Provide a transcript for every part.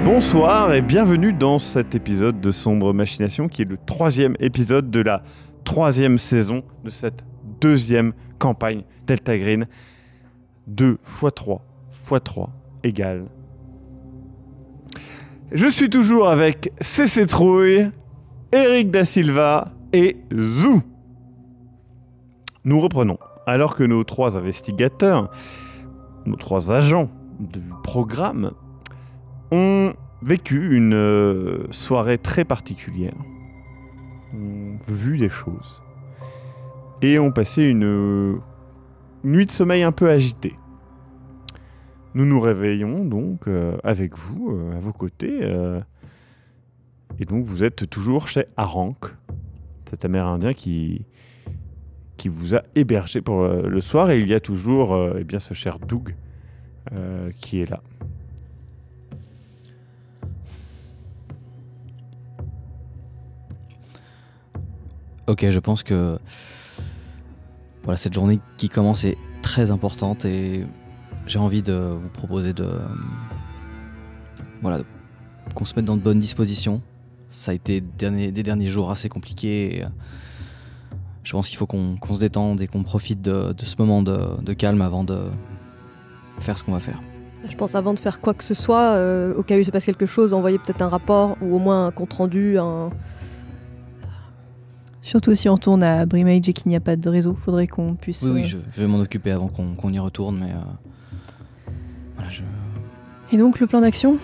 Bonsoir et bienvenue dans cet épisode de Sombre Machination qui est le 3e épisode de la 3e saison de cette 2e campagne Delta Green. 2 x 3 x 3 égale. Je suis toujours avec CC Trouille, Eric Da Silva et Zou. Nous reprenons. Alors que nos 3 investigateurs, nos 3 agents du programme ont vécu une soirée très particulière, ont vu des choses et ont passé une nuit de sommeil un peu agitée. Nous nous réveillons donc avec vous, à vos côtés, et donc vous êtes toujours chez Arank, cet Amérindien qui vous a hébergé pour le soir, et il y a toujours eh bien, ce cher Doug qui est là. Ok, je pense que voilà, cette journée qui commence est très importante et j'ai envie de vous proposer qu'on se mette dans de bonnes dispositions. Ça a été des derniers jours assez compliqués et je pense qu'il faut qu'on se détende et qu'on profite de ce moment de calme avant de faire ce qu'on va faire. Je pense avant de faire quoi que ce soit, au cas où il se passe quelque chose, envoyer peut-être un rapport ou au moins un compte rendu, Surtout si on tourne à Brimage et qu'il n'y a pas de réseau, faudrait qu'on puisse... Oui, je vais m'en occuper avant qu'on y retourne, mais... voilà, Et donc, le plan d'action ?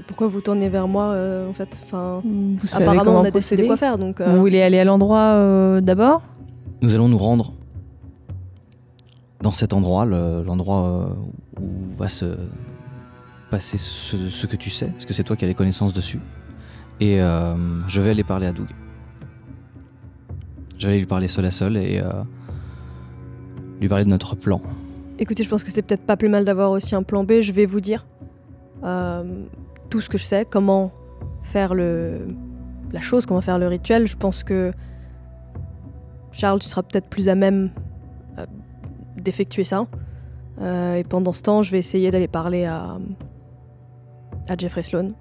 Pourquoi vous tournez vers moi, en fait Vous savez apparemment, comment on a décidé procéder. quoi faire, donc... Vous voulez aller à l'endroit d'abord ? Nous allons nous rendre dans cet endroit, l'endroit où va se passer ce que tu sais, parce que c'est toi qui as les connaissances dessus. Et je vais aller parler à Doug. Je vais aller lui parler seul à seul et lui parler de notre plan. Écoutez, je pense que c'est peut-être pas plus mal d'avoir aussi un plan B. Je vais vous dire tout ce que je sais, comment faire la chose, comment faire le rituel. Je pense que Charles, tu seras peut-être plus à même d'effectuer ça. Et pendant ce temps, je vais essayer d'aller parler à Jeffrey Sloan.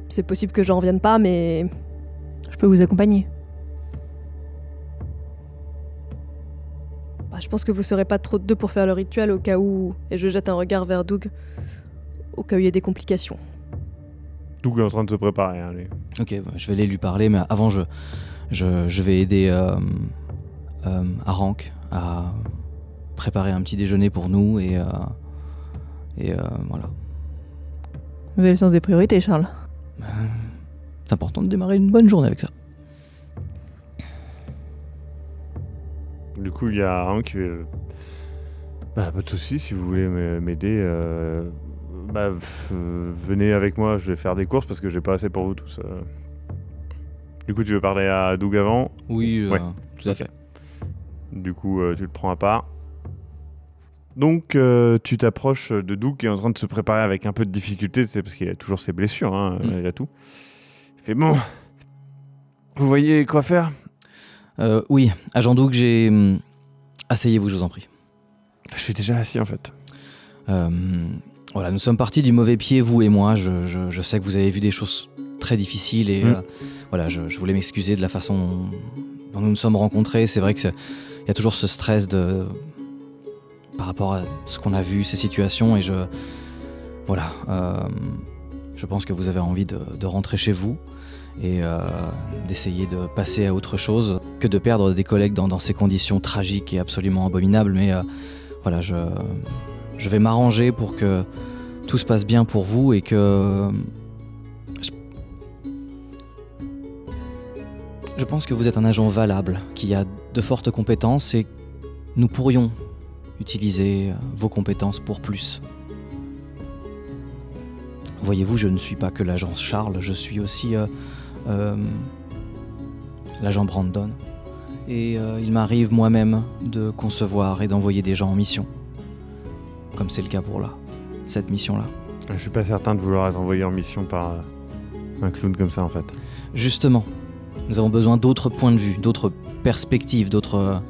C'est possible que j'en revienne pas, mais... Je peux vous accompagner. Je pense que vous serez pas trop de deux pour faire le rituel au cas où... Et je jette un regard vers Doug, au cas où il y a des complications. Doug est en train de se préparer. Hein, lui. Ok, je vais aller lui parler, mais avant je vais aider Arank à préparer un petit déjeuner pour nous et voilà. Vous avez le sens des priorités, Charles. C'est important de démarrer une bonne journée avec ça. Du coup, il y a un qui fait... pas de soucis, si vous voulez m'aider, venez avec moi, je vais faire des courses parce que j'ai pas assez pour vous tous. Du coup, tu veux parler à Doug avant ? Oui, ouais. Tout à fait. Du coup, tu le prends à part. Donc, tu t'approches de Doug qui est en train de se préparer avec un peu de difficulté, c'est parce qu'il a toujours ses blessures, il a tout. Il fait bon. Vous voyez quoi faire ? Oui, agent Doug, asseyez-vous, je vous en prie. Je suis déjà assis en fait. Voilà, nous sommes partis du mauvais pied, vous et moi. Je sais que vous avez vu des choses très difficiles et voilà, je voulais m'excuser de la façon dont nous nous sommes rencontrés. C'est vrai qu'il y a toujours ce stress par rapport à ce qu'on a vu, ces situations, et je pense que vous avez envie de rentrer chez vous et d'essayer de passer à autre chose que de perdre des collègues dans ces conditions tragiques et absolument abominables. Mais voilà, je vais m'arranger pour que tout se passe bien pour vous et que... Je pense que vous êtes un agent valable qui a de fortes compétences et nous pourrions utiliser vos compétences pour plus. Voyez-vous, je ne suis pas que l'agent Charles, je suis aussi l'agent Brandon. Et il m'arrive moi-même de concevoir et d'envoyer des gens en mission. Comme c'est le cas pour cette mission-là. Je suis pas certain de vouloir être envoyé en mission par un clown comme ça en fait. Justement, nous avons besoin d'autres points de vue, d'autres perspectives, d'autres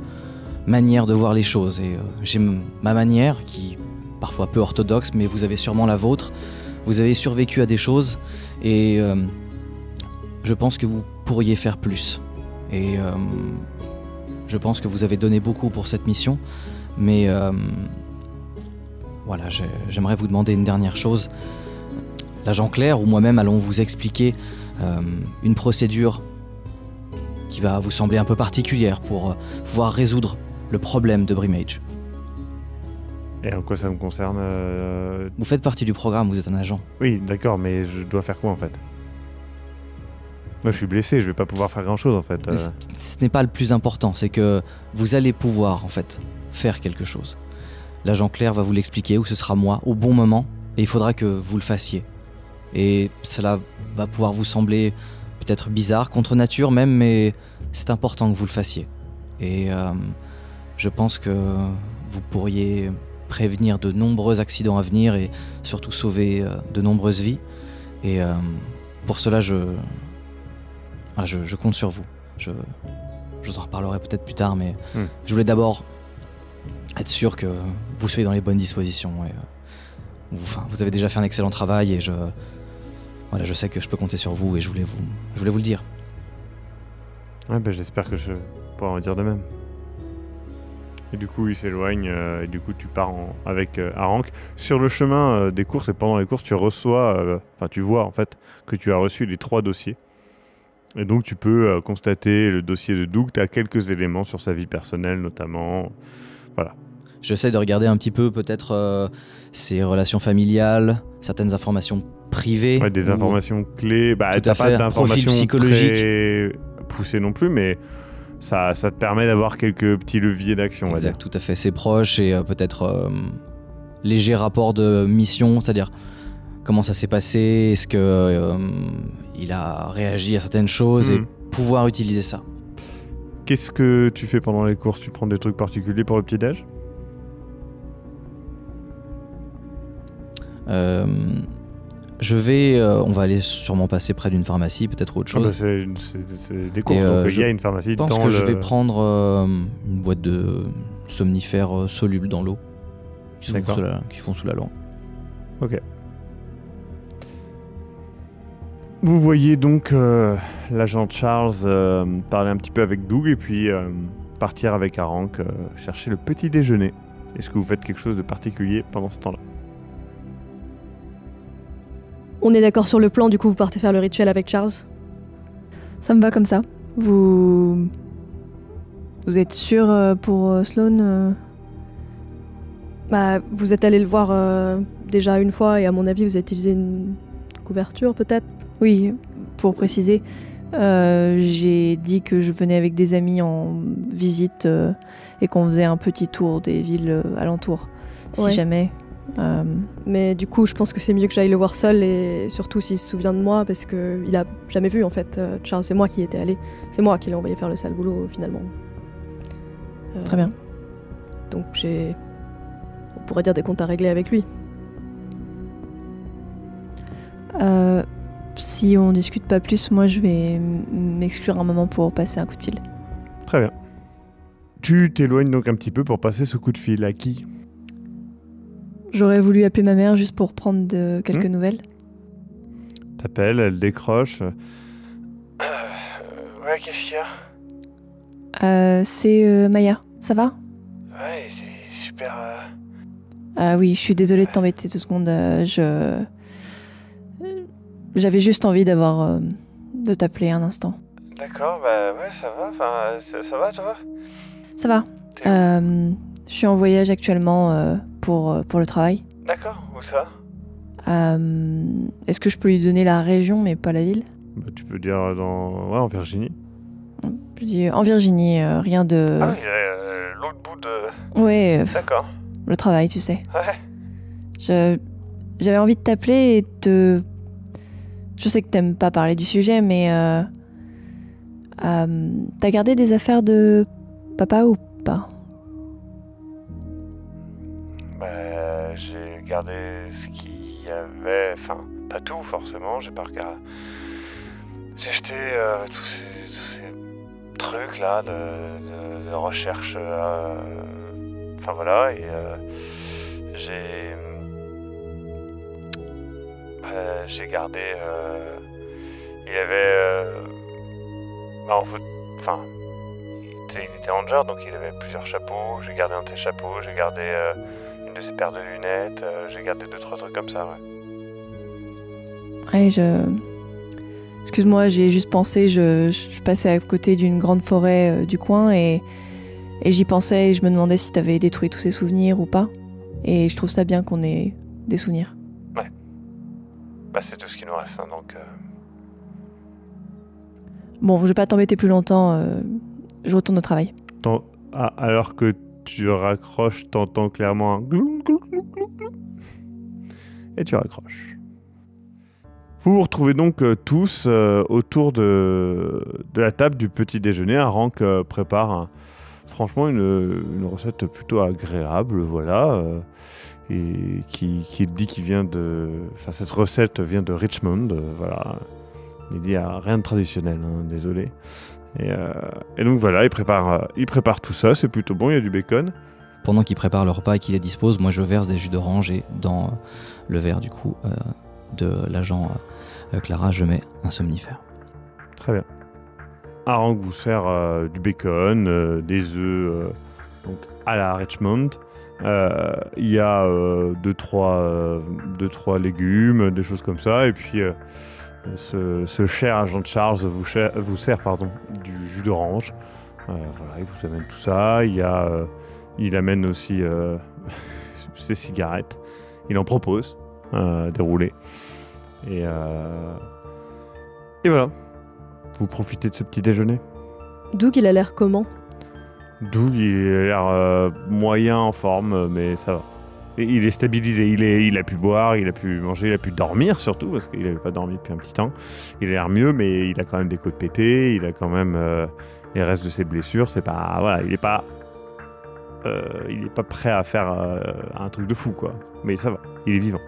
manières de voir les choses. Et j'ai ma manière, qui parfois peu orthodoxe, mais vous avez sûrement la vôtre. Vous avez survécu à des choses et je pense que vous pourriez faire plus. Et je pense que vous avez donné beaucoup pour cette mission, mais voilà, j'aimerais vous demander une dernière chose. L'agent Claire ou moi-même allons vous expliquer une procédure qui va vous sembler un peu particulière pour pouvoir résoudre le problème de Brimage. Et en quoi ça me concerne Vous faites partie du programme, vous êtes un agent. Oui, d'accord, mais je dois faire quoi en fait? Moi je suis blessé, je vais pas pouvoir faire grand chose en fait. Ce n'est pas le plus important, c'est que vous allez pouvoir en fait faire quelque chose. L'agent Claire va vous l'expliquer, ou ce sera moi, au bon moment, et il faudra que vous le fassiez. Et cela va pouvoir vous sembler peut-être bizarre, contre nature même, mais c'est important que vous le fassiez. Et je pense que vous pourriez prévenir de nombreux accidents à venir et surtout sauver de nombreuses vies. Et pour cela, je compte sur vous. Je vous en reparlerai peut-être plus tard, mais je voulais d'abord être sûr que vous soyez dans les bonnes dispositions. Et, vous avez déjà fait un excellent travail et je sais que je peux compter sur vous et je voulais vous le dire. Ouais, j'espère que je pourrai en dire de même. Et du coup, il s'éloigne et du coup, tu pars avec Arank. Sur le chemin des courses et pendant les courses, tu tu vois en fait que tu as reçu les 3 dossiers. Et donc, tu peux constater le dossier de Doug. Tu as quelques éléments sur sa vie personnelle, notamment. Voilà. J'essaie de regarder un petit peu peut-être ses relations familiales, certaines informations privées. Ouais, des informations clés. T'as pas d'informations très poussées non plus, mais ça te permet d'avoir quelques petits leviers d'action. Exact, tout à fait. Ses proches et peut-être léger rapport de mission, c'est-à-dire comment ça s'est passé, est-ce que il a réagi à certaines choses et pouvoir utiliser ça. Qu'est-ce que tu fais pendant les courses? Tu prends des trucs particuliers pour le petit-déj? On va aller sûrement passer près d'une pharmacie, peut-être autre chose. C'est des courses, donc il y a une pharmacie. Je pense que je vais prendre une boîte de somnifères solubles dans l'eau, qui font sous la langue. Ok. Vous voyez donc l'agent Charles parler un petit peu avec Doug et puis partir avec Arank chercher le petit déjeuner. Est-ce que vous faites quelque chose de particulier pendant ce temps-là? On est d'accord sur le plan, du coup vous partez faire le rituel avec Charles? Ça me va comme ça. Vous êtes sûr pour Sloane Vous êtes allé le voir déjà une fois et à mon avis vous avez utilisé une couverture peut-être? Oui, pour préciser, j'ai dit que je venais avec des amis en visite et qu'on faisait un petit tour des villes alentours, si jamais. Mais du coup, je pense que c'est mieux que j'aille le voir seul et surtout s'il se souvient de moi parce qu'il a jamais vu en fait. Charles, c'est moi qui y étais allé. C'est moi qui l'ai envoyé faire le sale boulot finalement. Très bien. Donc on pourrait dire des comptes à régler avec lui. Si on discute pas plus, moi je vais m'exclure un moment pour passer un coup de fil. Très bien. Tu t'éloignes donc un petit peu pour passer ce coup de fil. À qui? J'aurais voulu appeler ma mère juste pour prendre quelques nouvelles. T'appelles, elle décroche. Ouais, qu'est-ce qu'il y a? C'est Maya, ça va? Ouais, c'est super... Oui, je suis désolée de t'embêter 2 secondes. J'avais juste envie de t'appeler un instant. D'accord, ouais, ça va, ça va toi? Ça va. Je suis en voyage actuellement pour le travail. D'accord, où ça? Est-ce que je peux lui donner la région mais pas la ville? Tu peux dire en Virginie. Je dis en Virginie, rien de... Ah oui, l'autre bout de... Ouais, D'accord. le travail, tu sais. Ouais. J'avais envie de t'appeler et Je sais que t'aimes pas parler du sujet, mais T'as gardé des affaires de papa ou pas? Bah, j'ai gardé ce qu'il y avait, enfin, pas tout forcément, j'ai pas regardé. J'ai acheté tous ces trucs là de recherche, enfin voilà, et j'ai gardé, il y avait, bah, en fait, enfin, il était ranger, donc il avait plusieurs chapeaux. J'ai gardé un de ses chapeaux, j'ai gardé une de ses paires de lunettes, j'ai gardé 2-3 trucs comme ça, ouais. Ouais, excuse-moi, j'ai juste pensé, je passais à côté d'une grande forêt du coin et j'y pensais et je me demandais si t'avais détruit tous ces souvenirs ou pas. Et je trouve ça bien qu'on ait des souvenirs. Ouais. Bah c'est tout ce qui nous reste, hein, donc... Bon, je vais pas t'embêter plus longtemps, je retourne au travail. Alors que tu raccroches, t'entends clairement un glou, glou, glou, glou, glou. Et tu raccroches. Vous vous retrouvez donc tous autour de la table du petit déjeuner. Arank prépare franchement une recette plutôt agréable, voilà, et qui dit qu'il vient de... Enfin, cette recette vient de Richmond, voilà. Il dit rien de traditionnel, hein, désolé. Et donc voilà, il prépare tout ça, c'est plutôt bon, il y a du bacon. Pendant qu'il prépare le repas et qu'il les dispose, moi je verse des jus d'orange et dans le verre du coup de l'agent Clara, je mets un somnifère. Très bien. Arank vous sert du bacon, des œufs donc à la Richmond. Il y a 2-3 légumes, des choses comme ça, et puis ce cher agent de Charles vous sert du jus d'orange. Voilà, il vous amène tout ça. Il amène aussi ses cigarettes. Il en propose des roulés. Et voilà. Vous profitez de ce petit déjeuner. Doug, il a l'air comment? Doug, il a l'air moyen en forme, mais ça va. Et il est stabilisé, il a pu boire, il a pu manger, il a pu dormir surtout, parce qu'il n'avait pas dormi depuis un petit temps. Il a l'air mieux, mais il a quand même des côtes pétées, il a quand même les restes de ses blessures. C'est pas, voilà, il est pas prêt à faire un truc de fou, quoi. Mais ça va, il est vivant.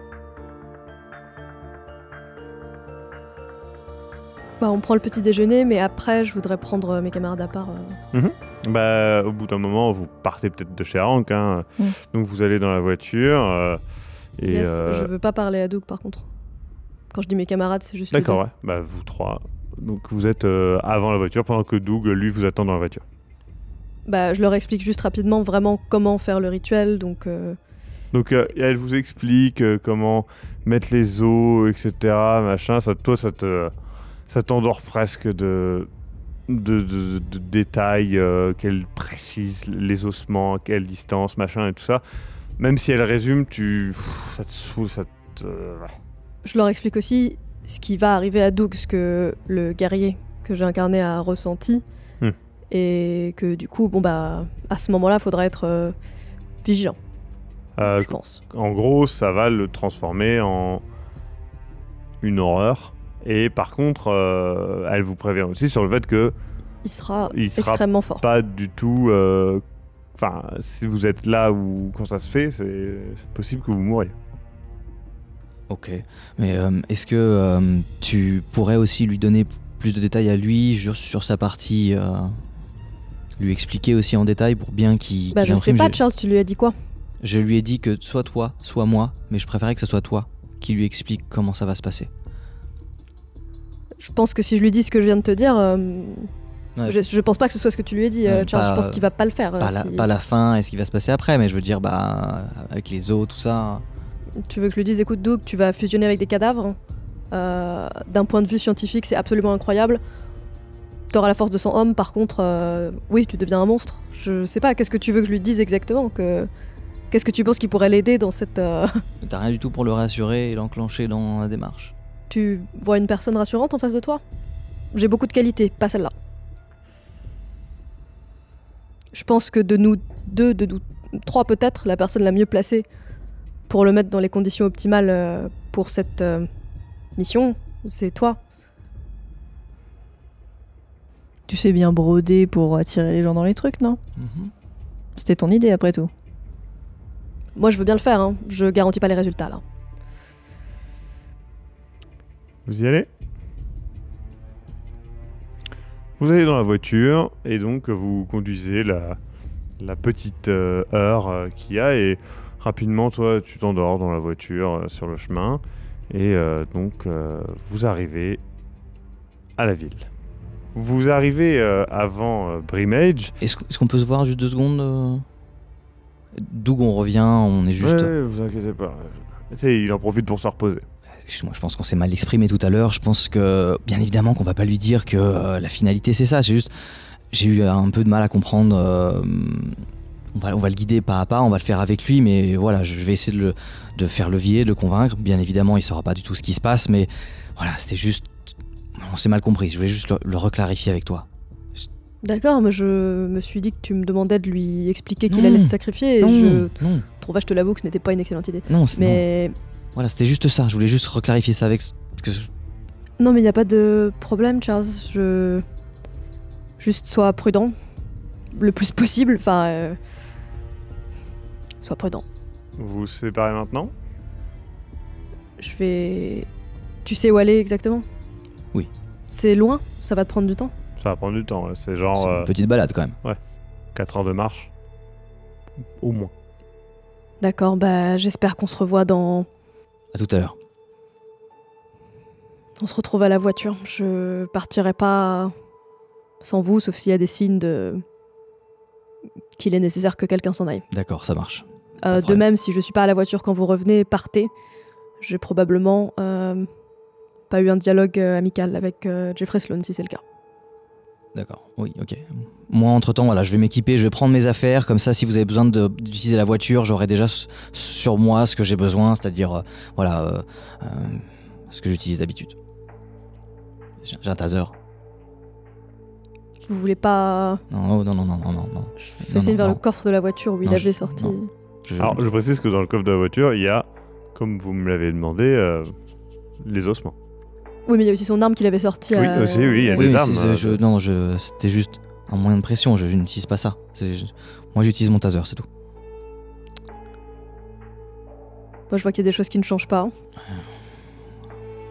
Bah, on prend le petit déjeuner, mais après, je voudrais prendre mes camarades à part. Bah, au bout d'un moment, vous partez peut-être de chez Arank, hein. Donc vous allez dans la voiture. Yes, je veux pas parler à Doug par contre. Quand je dis mes camarades, c'est juste. D'accord, ouais. Bah, vous trois. Donc vous êtes avant la voiture, pendant que Doug, lui, vous attend dans la voiture. Bah, je leur explique juste rapidement vraiment comment faire le rituel, donc. Donc elle vous explique comment mettre les os, etc. Machin. Ça t'endort presque de détails qu'elle précise les ossements, à quelle distance, machin et tout ça. Même si elle résume, ça te saoule, Je leur explique aussi ce qui va arriver à Doug, ce que le guerrier que j'ai incarné a ressenti. Et que du coup, bon bah, à ce moment-là, il faudra être vigilant, je pense. En gros, ça va le transformer en une horreur. Et par contre, elle vous prévient aussi sur le fait que il sera extrêmement fort. Pas du tout. Enfin, si vous êtes là ou quand ça se fait, c'est possible que vous mouriez. Ok, mais est-ce que tu pourrais aussi lui donner plus de détails à lui sur sa partie, lui expliquer aussi en détail pour bien qu'il. Bah, je sais pas, Charles, tu lui as dit quoi? Je lui ai dit que soit toi, soit moi, mais je préférais que ce soit toi qui lui explique comment ça va se passer. Je pense que si je lui dis ce que je viens de te dire, ouais. je pense pas que ce soit ce que tu lui as dit, Charles. Je pense qu'il va pas le faire. Pas la fin et ce qui va se passer après, mais je veux dire, avec les os, tout ça. Tu veux que je lui dise, écoute, Doug, tu vas fusionner avec des cadavres. D'un point de vue scientifique, c'est absolument incroyable. T'auras la force de 100 hommes, par contre, oui, tu deviens un monstre. Je sais pas, qu'est-ce que tu veux que je lui dise exactement Qu'est-ce que tu penses qui pourrait l'aider dans cette... T'as rien du tout pour le rassurer et l'enclencher dans la démarche. Tu vois une personne rassurante en face de toi? J'ai beaucoup de qualités, pas celle-là. Je pense que de nous deux, de nous trois peut-être, la personne la mieux placée pour le mettre dans les conditions optimales pour cette mission, c'est toi. Tu sais bien broder pour attirer les gens dans les trucs, non? C'était ton idée après tout. Moi, je veux bien le faire, hein. Je garantis pas les résultats, là. Vous y allez? Vous allez dans la voiture et donc vous conduisez la petite heure qu'il y a et rapidement, toi, tu t'endors dans la voiture sur le chemin et donc vous arrivez à la ville. Vous arrivez avant Brimage. Est-ce qu'on peut se voir juste 2 secondes D'où on revient, on est juste... Ouais, vous inquiétez pas. Tu sais, il en profite pour se reposer. Excuse-moi, je pense qu'on s'est mal exprimé tout à l'heure. Je pense que, bien évidemment, qu'on va pas lui dire que la finalité c'est ça. C'est juste, j'ai eu un peu de mal à comprendre. On va le guider pas à pas, on va le faire avec lui, mais voilà, je vais essayer de faire levier, de le convaincre. Bien évidemment, il saura pas du tout ce qui se passe, mais voilà, c'était juste, on s'est mal compris. Je voulais juste le reclarifier avec toi. D'accord, mais je me suis dit que tu me demandais de lui expliquer qu'il allait se sacrifier et je trouvais, je te l'avoue, que ce n'était pas une excellente idée. Non, mais... Voilà, c'était juste ça. Je voulais juste reclarifier ça avec... Non, mais il n'y a pas de problème, Charles. Juste sois prudent. Le plus possible. Enfin... Sois prudent. Vous vous séparez maintenant? Je vais... Tu sais où aller exactement? Oui. C'est loin? Ça va te prendre du temps? Ça va prendre du temps. C'est genre... C'est une petite balade quand même. 4 heures de marche. Au moins. D'accord, bah j'espère qu'on se revoit dans... À tout à l'heure. On se retrouve à la voiture. Je partirai pas sans vous, sauf s'il y a des signes qu'il est nécessaire que quelqu'un s'en aille. D'accord, ça marche. De même, si je suis pas à la voiture quand vous revenez, partez. J'ai probablement pas eu un dialogue amical avec Jeffrey Sloan, si c'est le cas. D'accord, oui, ok. Moi, entre-temps, voilà, je vais m'équiper, je vais prendre mes affaires. Comme ça, si vous avez besoin d'utiliser la voiture, j'aurai déjà sur moi ce que j'ai besoin, c'est-à-dire, ce que j'utilise d'habitude. J'ai un taser. Vous voulez pas... Non. Je fais signe vers le coffre de la voiture où il avait sorti... Alors, je précise que dans le coffre de la voiture, il y a, comme vous me l'avez demandé, les ossements. Oui, mais il y a aussi son arme qu'il avait sortie. Oui, aussi, oui, il y a des armes. C'était juste un moyen de pression, je n'utilise pas ça. Moi, j'utilise mon taser, c'est tout. Moi, je vois qu'il y a des choses qui ne changent pas.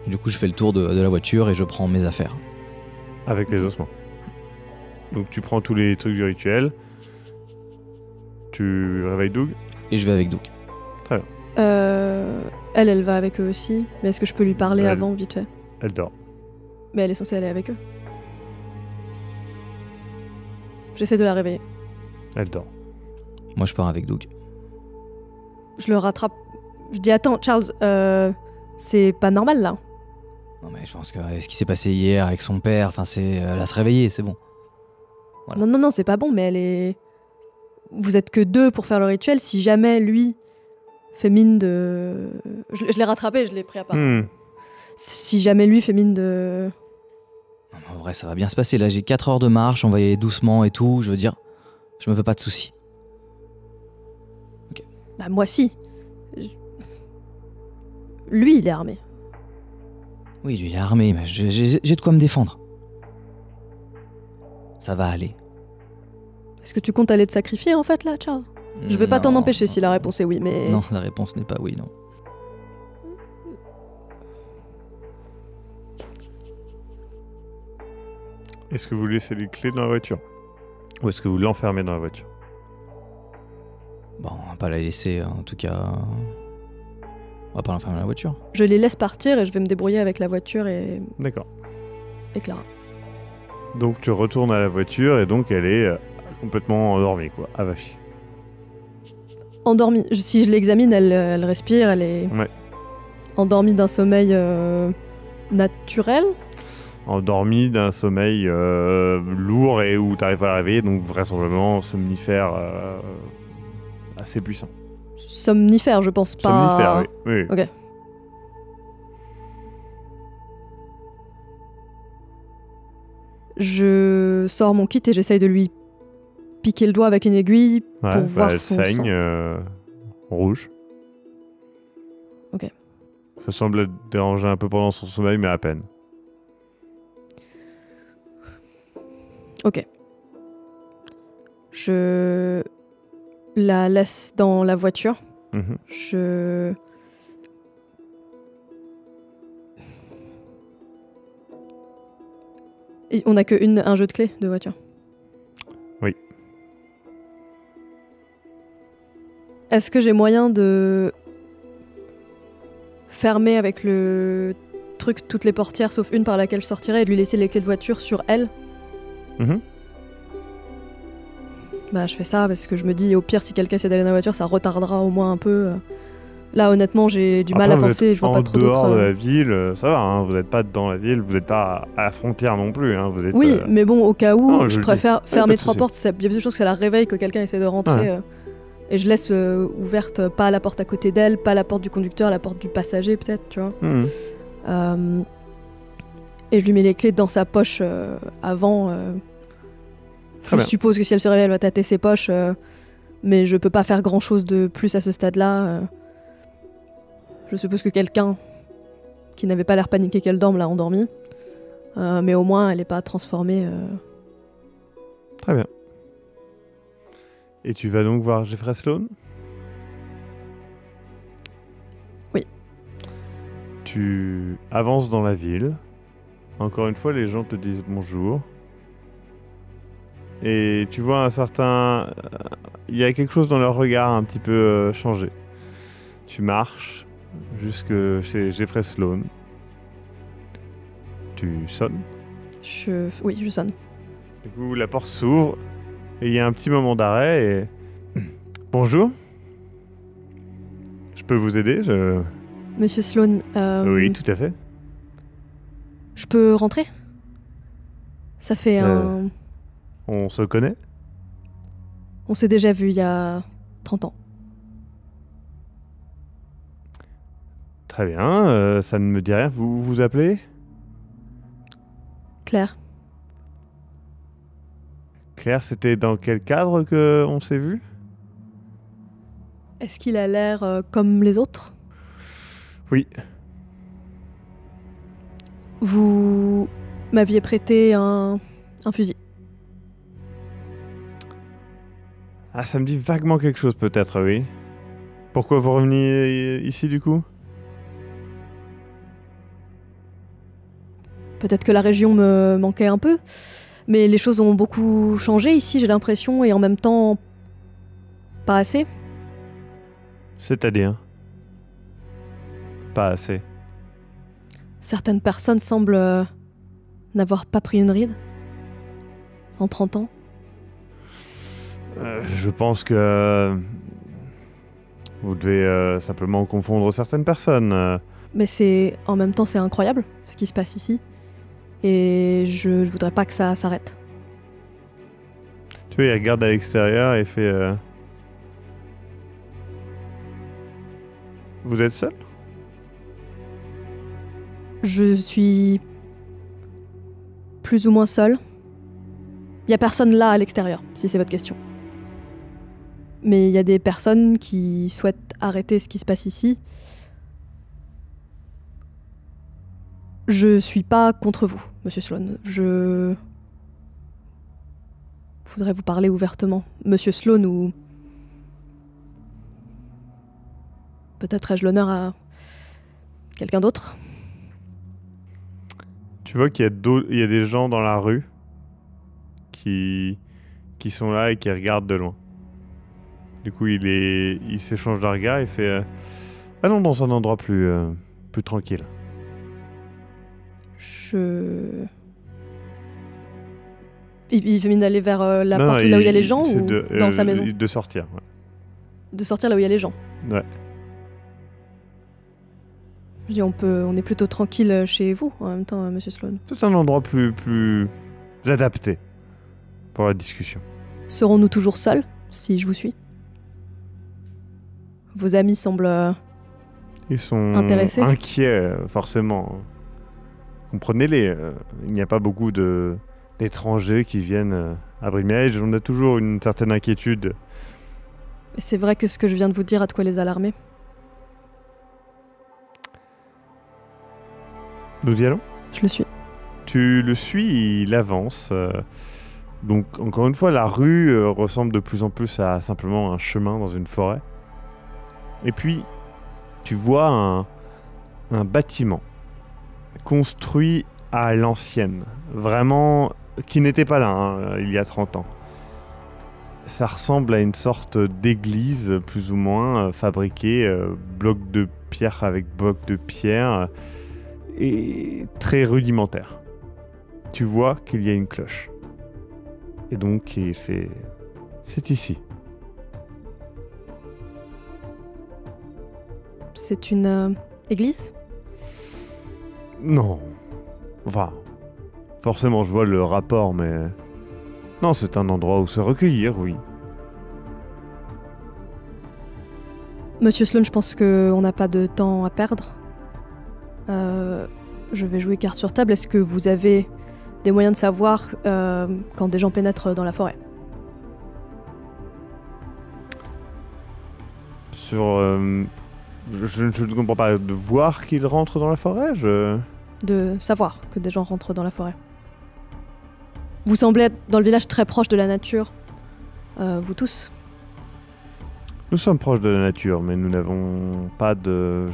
Et du coup, je fais le tour de la voiture et je prends mes affaires. Avec les ossements. Donc, tu prends tous les trucs du rituel. Tu réveilles Doug. Et je vais avec Doug. Très bien. Elle va avec eux aussi. Mais est-ce que je peux lui parler avant, vite fait? Elle dort. Mais elle est censée aller avec eux. J'essaie de la réveiller. Elle dort. Moi, je pars avec Doug. Je le rattrape. Je dis, attends, Charles, c'est pas normal, là. Non, mais je pense que ce qui s'est passé hier avec son père, elle a se réveiller, c'est bon. Voilà. Non, c'est pas bon, mais elle est... Vous êtes que 2 pour faire le rituel. Si jamais, lui, fait mine de... Je l'ai rattrapé, je l'ai pris à part. Si jamais lui fait mine de... Non, mais en vrai, ça va bien se passer. Là, j'ai 4 heures de marche, on va y aller doucement et tout. Je veux dire, je me fais pas de soucis. Ok. Bah, moi, si. Lui, il est armé. Oui, lui, il est armé, mais j'ai de quoi me défendre. Ça va aller. Est-ce que tu comptes aller te sacrifier, en fait, là, Charles? Je vais pas t'en empêcher si la réponse est oui, mais... Non, la réponse n'est pas oui, non. Est-ce que vous laissez les clés dans la voiture? Ou est-ce que vous l'enfermez dans la voiture? Bon, on va pas la laisser, en tout cas... On va pas l'enfermer dans la voiture. Je les laisse partir et je vais me débrouiller avec la voiture et D'accord. Clara. Donc tu retournes à la voiture et donc elle est complètement endormie, quoi, avachie. Endormie. Si je l'examine, elle respire, elle est endormie d'un sommeil naturel. Endormie d'un sommeil lourd et où t'arrives pas à la réveiller, donc vraisemblablement somnifère assez puissant. Somnifère, je pense pas. Somnifère, oui. Ok. Je sors mon kit et j'essaye de lui piquer le doigt avec une aiguille pour voir elle son saigne, sang. Rouge. Ok. Ça semble déranger un peu pendant son sommeil, mais à peine. Ok. Je la laisse dans la voiture. Mhm. Et on n'a un jeu de clés de voiture. Oui. Est-ce que j'ai moyen de fermer avec le truc toutes les portières sauf une par laquelle je sortirai et de lui laisser les clés de voiture sur elle? Mhm. Bah je fais ça parce que je me dis au pire si quelqu'un essaie d'aller dans la voiture ça retardera au moins un peu. Là honnêtement j'ai du mal à Après, vous penser, êtes je vois pas trop en d'autres. dehors de la ville, ça va, hein, vous n'êtes pas dans la ville, vous n'êtes pas à la frontière non plus. Hein, vous êtes, Oui, mais bon au cas où Non, je je le préfère pas fermer de 3 souci. portes, il y a plus de choses que ça la réveille que quelqu'un essaie de rentrer. Ouais. Et je laisse ouverte pas la porte à côté d'elle, pas la porte du conducteur, la porte du passager peut-être, tu vois. Mhm. Et je lui mets les clés dans sa poche avant. Très Je bien. suppose que si elle se réveille, elle va tâter ses poches, mais je peux pas faire grand chose de plus à ce stade-là. Je suppose que quelqu'un qui n'avait pas l'air paniqué qu'elle dorme l'a endormie, mais au moins elle est pas transformée. Très bien. Et tu vas donc voir Jeffrey Sloan? Oui. Tu avances dans la ville. Encore une fois, les gens te disent bonjour. Et tu vois un certain... Il y a quelque chose dans leur regard un petit peu changé. Tu marches jusque chez Jeffrey Sloan. Tu sonnes. Oui, je sonne. Du coup, la porte s'ouvre et il y a un petit moment d'arrêt et... Bonjour. Je peux vous aider? Monsieur Sloan, Oui, tout à fait. je peux rentrer? Ça fait un... On se connaît? On s'est déjà vu il y a 30 ans. Très bien, ça ne me dit rien. Vous vous appelez? Claire, Claire, c'était dans quel cadre que on s'est vu? est-ce qu'il a l'air comme les autres? Oui. Vous m'aviez prêté un fusil. Ah, ça me dit vaguement quelque chose peut-être, oui. Pourquoi vous reveniez ici du coup? Peut-être que la région me manquait un peu, mais les choses ont beaucoup changé ici, j'ai l'impression, et en même temps, pas assez. C'est-à-dire? Pas assez. Certaines personnes semblent n'avoir pas pris une ride en 30 ans. Je pense que... vous devez simplement confondre certaines personnes. Mais en même temps, c'est incroyable ce qui se passe ici. Et je voudrais pas que ça s'arrête. Tu vois, il regarde à l'extérieur et fait... Vous êtes seul? Je suis plus ou moins seule. Il y a personne là à l'extérieur, si c'est votre question. Mais il y a des personnes qui souhaitent arrêter ce qui se passe ici. Je suis pas contre vous, Monsieur Sloan. Je voudrais vous parler ouvertement. Monsieur Sloan ou... Peut-être ai-je l'honneur à quelqu'un d'autre? Tu vois qu'il y a des gens dans la rue qui sont là et qui regardent de loin. Du coup, il s'échange de regard et fait allons dans un endroit plus tranquille. Il fait mine d'aller vers la Non, porte non, là où il y a les gens c'est ou dans sa maison? De sortir. Ouais. De sortir là où il y a les gens. Ouais. Je dis, on est plutôt tranquille chez vous en même temps, Monsieur Sloan. C'est un endroit plus adapté pour la discussion. Serons-nous toujours seuls, si je vous suis? Vos amis semblent... Ils sont Intéressés? inquiets, forcément. Comprenez-les, il n'y a pas beaucoup d'étrangers qui viennent à Brimage. On a toujours une certaine inquiétude. C'est vrai que ce que je viens de vous dire a de quoi les alarmer. Nous y allons? Je le suis. Tu le suis, il avance Donc, encore une fois, la rue ressemble de plus en plus à simplement un chemin dans une forêt. Et puis, tu vois un bâtiment construit à l'ancienne, vraiment, qui n'était pas là il y a 30 ans. Ça ressemble à une sorte d'église, plus ou moins, fabriquée, bloc de pierre avec bloc de pierre, et très rudimentaire. Tu vois qu'il y a une cloche. Et donc, il fait... C'est ici. C'est une église? Non. Enfin, forcément, je vois le rapport, mais... Non, c'est un endroit où se recueillir, oui. Monsieur Sloan, je pense qu'on n'a pas de temps à perdre. Je vais jouer carte sur table. Est-ce que vous avez des moyens de savoir quand des gens pénètrent dans la forêt? Sur... je ne comprends pas. De voir qu'ils rentrent dans la forêt, De savoir que des gens rentrent dans la forêt. Vous semblez être dans le village très proche de la nature. Vous tous. Nous sommes proches de la nature, mais nous n'avons pas de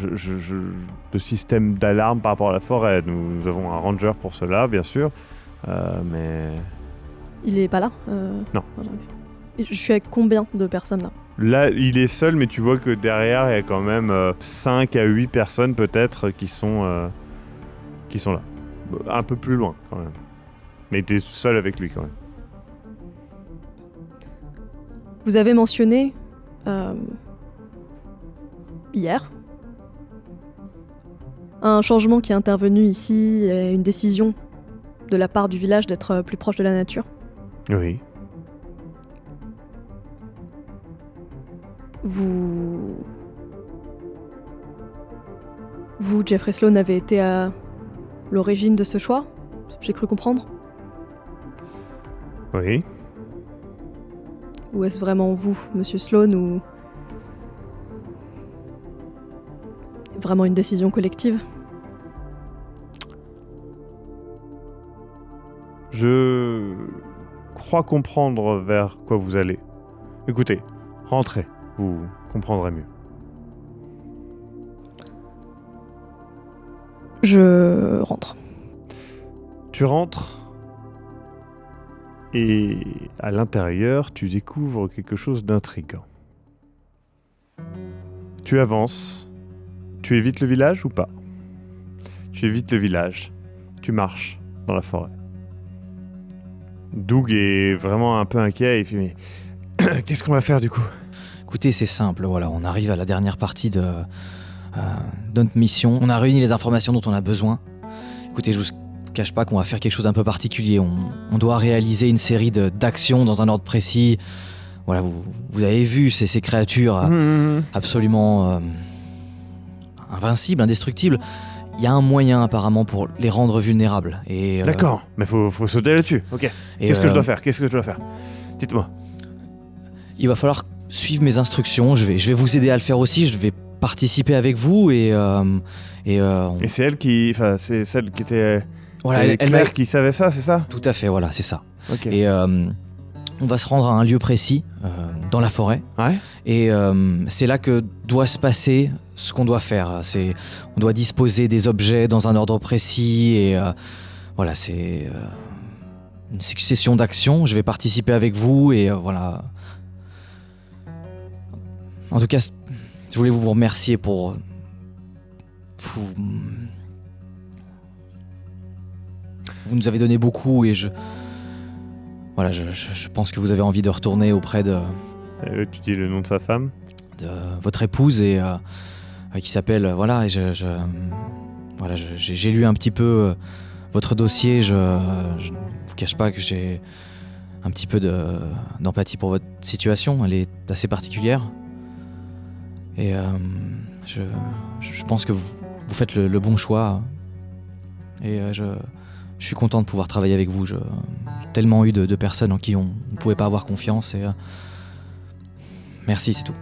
système d'alarme par rapport à la forêt. Nous avons un ranger pour cela, bien sûr, mais... Il est pas là Non. Et je suis avec combien de personnes là? Là, il est seul, mais tu vois que derrière, il y a quand même 5 à 8 personnes peut-être qui sont là. Un peu plus loin, quand même. Mais t'es seul avec lui, quand même. Vous avez mentionné hier un changement qui est intervenu ici et une décision de la part du village d'être plus proche de la nature. Oui. Vous, Jeffrey Sloan, avez été à l'origine de ce choix? J'ai cru comprendre. Oui. Ou est-ce vraiment vous, Monsieur Sloan, ou vraiment une décision collective? Je crois comprendre vers quoi vous allez. Écoutez, rentrez, vous comprendrez mieux. Je rentre. Tu rentres et à l'intérieur, tu découvres quelque chose d'intriguant. Tu avances. Tu évites le village ou pas? Tu évites le village. Tu marches dans la forêt. Doug est vraiment un peu inquiet. Il fait mais qu'est-ce qu'on va faire du coup? Écoutez, c'est simple, voilà, on arrive à la dernière partie de notre mission. On a réuni les informations dont on a besoin. Écoutez, je vous cache pas qu'on va faire quelque chose d'un peu particulier. On doit réaliser une série d'actions dans un ordre précis. Voilà, vous avez vu ces créatures absolument invincibles, indestructibles. Il y a un moyen apparemment pour les rendre vulnérables. D'accord, mais faut sauter là-dessus. Ok. Qu'est-ce que je dois faire? Dites-moi. Il va falloir suivre mes instructions. Je vais vous aider à le faire aussi. Je vais participer avec vous et c'est elle qui, enfin, c'est celle qui était. Voilà, c'est Claire qui savait ça, c'est ça? Tout à fait, voilà, c'est ça. Ok. Et on va se rendre à un lieu précis dans la forêt. Ouais. Et c'est là que doit se passer ce qu'on doit faire. On doit disposer des objets dans un ordre précis et voilà, c'est une succession d'actions. Je vais participer avec vous et voilà. En tout cas, je voulais vous remercier pour vous nous avez donné beaucoup et je pense que vous avez envie de retourner auprès de Tu dis le nom de sa femme? De votre épouse et qui s'appelle voilà. Et j'ai lu un petit peu votre dossier. Je vous cache pas que j'ai un petit peu d'empathie pour votre situation. Elle est assez particulière et je pense que vous faites le bon choix et je suis content de pouvoir travailler avec vous. J'ai tellement eu de personnes en qui on ne pouvait pas avoir confiance et merci, c'est tout.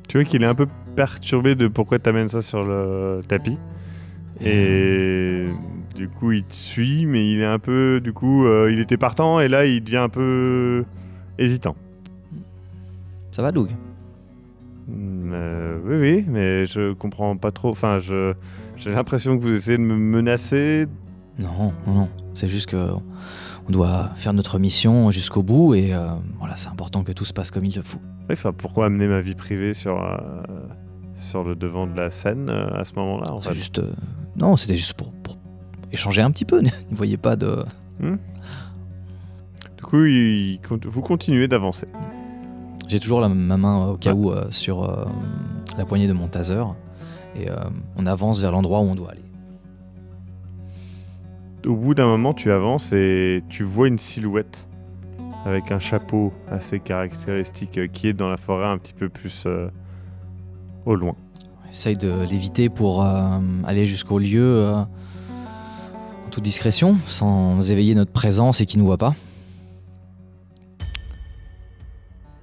Tu vois qu'il est un peu perturbé de pourquoi t'amènes ça sur le tapis. Et Du coup, il te suit, mais il est un peu... Du coup, il était partant, et là, il devient un peu hésitant. Ça va, Doug? Oui, oui, mais je comprends pas trop. Enfin, j'ai l'impression que vous essayez de me menacer. Non, non, non. C'est juste que on doit faire notre mission jusqu'au bout et voilà, c'est important que tout se passe comme il le faut. Oui, enfin, pourquoi amener ma vie privée sur le devant de la scène à ce moment-là, en C'est fait. juste... non, c'était juste pour échanger un petit peu. Ne voyez pas de... Du coup, vous continuez d'avancer. J'ai toujours ma main au cas où sur la poignée de mon taser et on avance vers l'endroit où on doit aller. Au bout d'un moment, tu avances et tu vois une silhouette avec un chapeau assez caractéristique qui est dans la forêt un petit peu plus au loin. On essaye de l'éviter pour aller jusqu'au lieu en toute discrétion, sans éveiller notre présence et qu'il ne nous voit pas.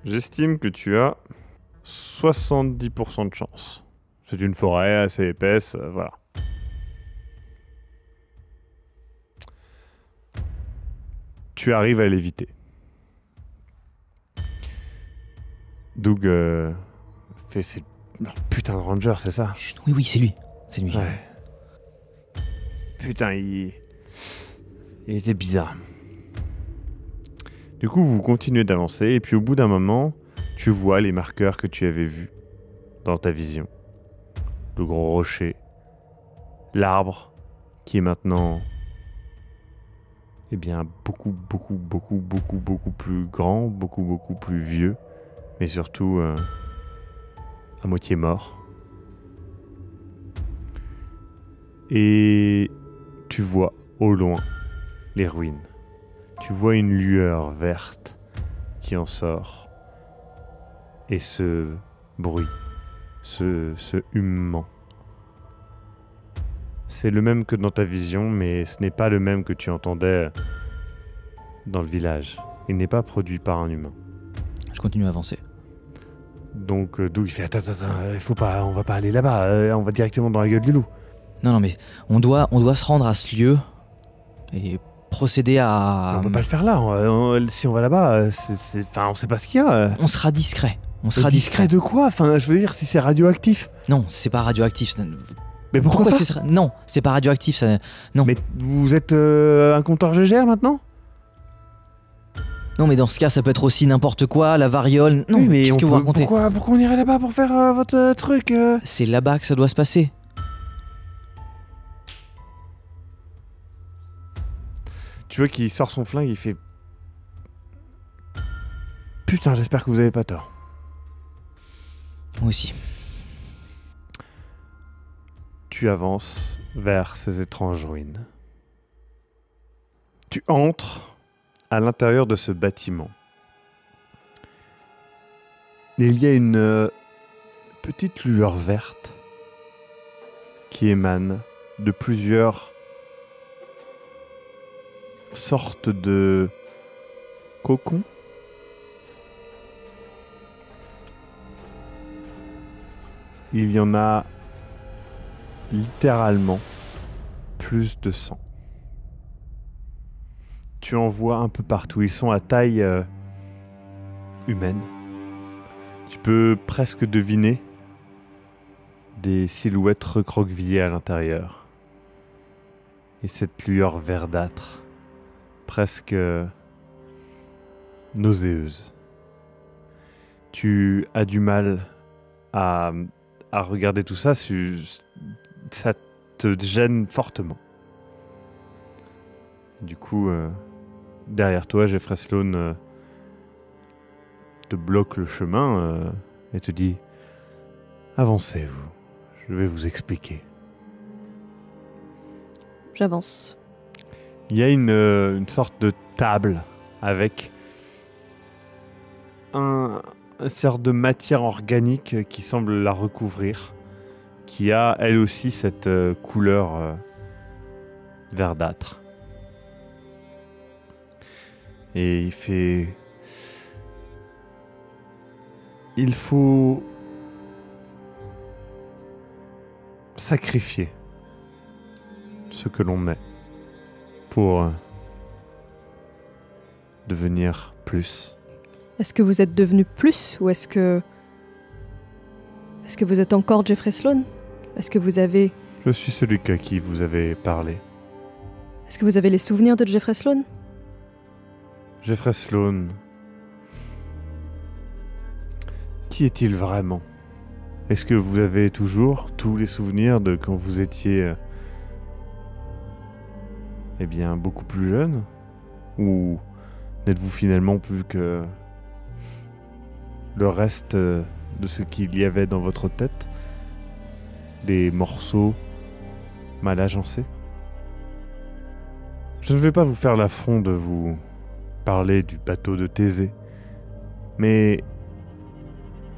J'estime que tu as 70% de chance. C'est une forêt assez épaisse, voilà. Tu arrives à l'éviter. Doug fait ses... Oh, putain de ranger, c'est ça? Chut, oui, oui, c'est lui. C'est lui. Ouais. Putain, il était bizarre. Du coup, vous continuez d'avancer, et puis au bout d'un moment, tu vois les marqueurs que tu avais vus dans ta vision. Le gros rocher, l'arbre, qui est maintenant, eh bien, beaucoup plus grand, beaucoup plus vieux, mais surtout à moitié mort. Et tu vois au loin les ruines. Tu vois une lueur verte qui en sort. Et ce bruit, ce humement. C'est le même que dans ta vision, mais ce n'est pas le même que tu entendais dans le village. Il n'est pas produit par un humain. Je continue à avancer. Donc Doug il fait attends, il faut pas, on va pas aller là-bas, on va directement dans la gueule du loup. Non, non, mais on doit se rendre à ce lieu et procéder à... On peut pas le faire là. Si on va là-bas, enfin, on sait pas ce qu'il y a. On sera discret. On sera discret de quoi? Enfin, je veux dire, si c'est radioactif. Non, c'est pas radioactif. Mais pourquoi pas? ce serait... Non, c'est pas radioactif. Ça... Non. Mais vous êtes un comptoir GGR maintenant? Non, mais dans ce cas, ça peut être aussi n'importe quoi, la variole. Non, oui, mais qu'est-ce que vous racontez? Pourquoi on irait là-bas pour faire votre truc C'est là-bas que ça doit se passer. Tu vois qu'il sort son flingue, il fait... Putain, j'espère que vous avez pas tort. Moi aussi. Tu avances vers ces étranges ruines. Tu entres à l'intérieur de ce bâtiment. Et il y a une petite lueur verte qui émane de plusieurs sortes de cocons. Il y en a littéralement plus de 100. Tu en vois un peu partout. Ils sont à taille humaine. Tu peux presque deviner des silhouettes recroquevillées à l'intérieur. Et cette lueur verdâtre, presque nauséeuse. Tu as du mal à regarder tout ça, ça te gêne fortement. Du coup, derrière toi, Jeffrey Sloan te bloque le chemin et te dit « Avancez, vous. Je vais vous expliquer. » J'avance. Il y a une sorte de table avec une sorte de matière organique qui semble la recouvrir, qui a elle aussi cette couleur verdâtre. Et il fait... Il faut sacrifier ce que l'on est pour devenir plus. Est-ce que vous êtes devenu plus ou est-ce que vous êtes encore Jeffrey Sloan? Est-ce que vous avez Je suis celui à qui vous avez parlé. Est-ce que vous avez les souvenirs de Jeffrey Sloan? Jeffrey Sloan. Qui est-il vraiment? Est-ce que vous avez toujours tous les souvenirs de quand vous étiez beaucoup plus jeune? Ou n'êtes-vous finalement plus que le reste de ce qu'il y avait dans votre tête? Des morceaux mal agencés? Je ne vais pas vous faire l'affront de vous parler du bateau de Thésée, mais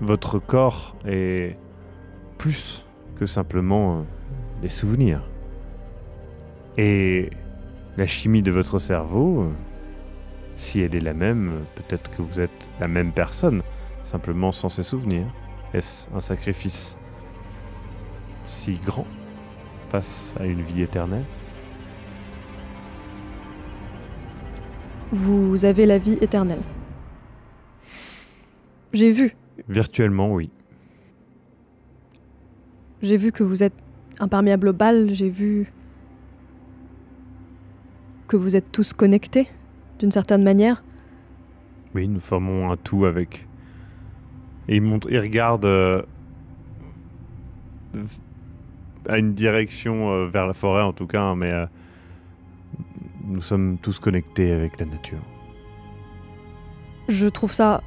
votre corps est plus que simplement des souvenirs. Et la chimie de votre cerveau, si elle est la même, peut-être que vous êtes la même personne, simplement sans ses souvenirs. Est-ce un sacrifice si grand face à une vie éternelle? Vous avez la vie éternelle. J'ai vu. Virtuellement, oui. J'ai vu que vous êtes imperméable au bal, j'ai vu que vous êtes tous connectés, d'une certaine manière. Oui, nous formons un tout avec... Et il regarde à une direction vers la forêt en tout cas, hein, mais nous sommes tous connectés avec la nature. Je trouve ça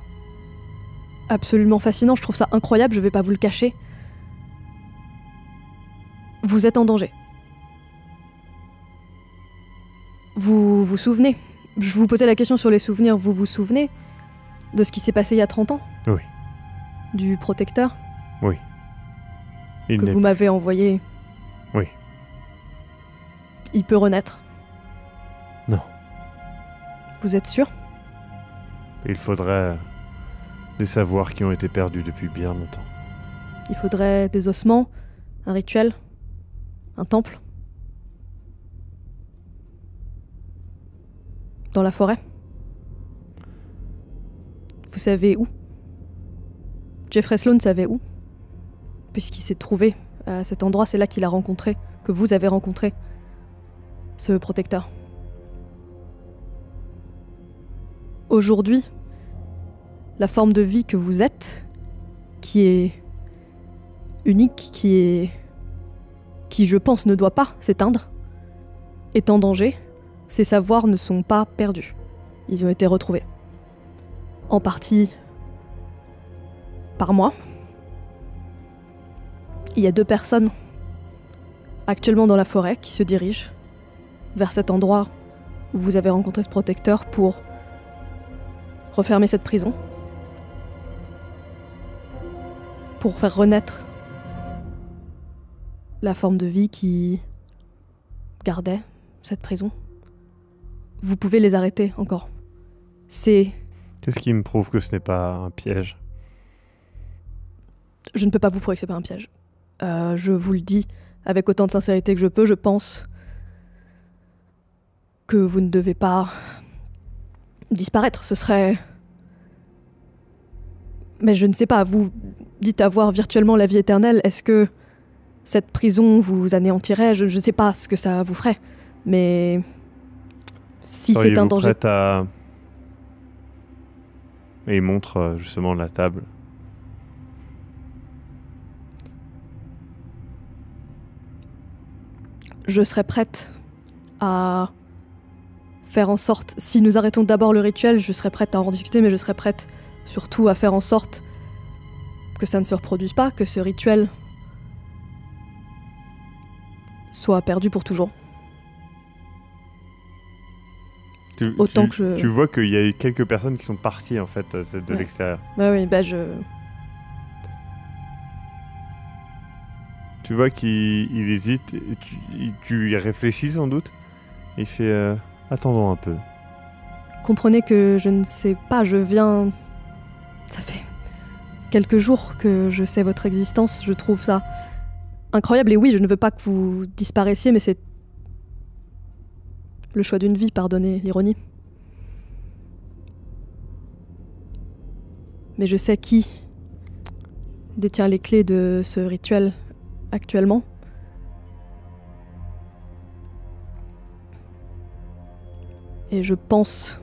absolument fascinant, je trouve ça incroyable, je vais pas vous le cacher. Vous êtes en danger. Vous vous souvenez? Je vous posais la question sur les souvenirs, vous vous souvenez de ce qui s'est passé il y a 30 ans? Oui. Du protecteur? Oui. Il Que n'est- vous m'avez envoyé? Oui. Il peut renaître? Non. Vous êtes sûr? Il faudrait des savoirs qui ont été perdus depuis bien longtemps. Il faudrait des ossements, un rituel, un temple? Dans la forêt? Vous savez où? Jeffrey Sloan savait où? Puisqu'il s'est trouvé à cet endroit, c'est là qu'il a rencontré, que vous avez rencontré, ce protecteur. Aujourd'hui, la forme de vie que vous êtes, qui est unique, qui je pense ne doit pas s'éteindre, est en danger. Ces savoirs ne sont pas perdus. Ils ont été retrouvés. En partie par moi. Il y a 2 personnes actuellement dans la forêt qui se dirigent vers cet endroit où vous avez rencontré ce protecteur pour refermer cette prison, pour faire renaître la forme de vie qui gardait cette prison. Vous pouvez les arrêter encore. C'est... Qu'est-ce qui me prouve que ce n'est pas un piège? Je ne peux pas vous prouver que c'est pas un piège. Je vous le dis avec autant de sincérité que je peux, je pense que vous ne devez pas disparaître. Ce serait... Mais je ne sais pas, vous dites avoir virtuellement la vie éternelle. Est-ce que cette prison vous anéantirait? Je ne sais pas ce que ça vous ferait. Mais si c'est un Seriez-vous danger... prête à... Et il montre justement la table. Je serais prête à faire en sorte... Si nous arrêtons d'abord le rituel, je serais prête à en discuter, mais je serais prête surtout à faire en sorte que ça ne se reproduise pas, que ce rituel soit perdu pour toujours. Autant que je... Tu vois qu'il y a quelques personnes qui sont parties en fait de Ouais. l'extérieur. Bah oui, bah je... Tu vois qu'il hésite, et tu y réfléchis sans doute. Il fait attendons un peu. Comprenez que je ne sais pas, je viens... Ça fait quelques jours que je sais votre existence, je trouve ça incroyable. Et oui, je ne veux pas que vous disparaissiez, mais c'est... le choix d'une vie, pardonnez l'ironie. Mais je sais qui détient les clés de ce rituel actuellement. Et je pense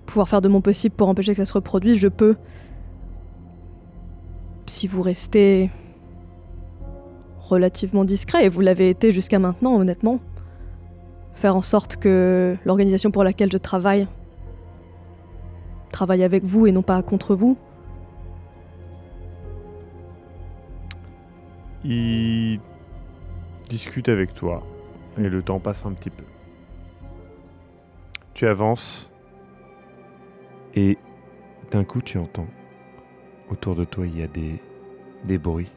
pouvoir faire de mon possible pour empêcher que ça se reproduise. Je peux, si vous restez relativement discret, et vous l'avez été jusqu'à maintenant, honnêtement, faire en sorte que l'organisation pour laquelle je travaille avec vous et non pas contre vous. Il discute avec toi et le temps passe un petit peu. Tu avances et d'un coup tu entends autour de toi il y a des bruits.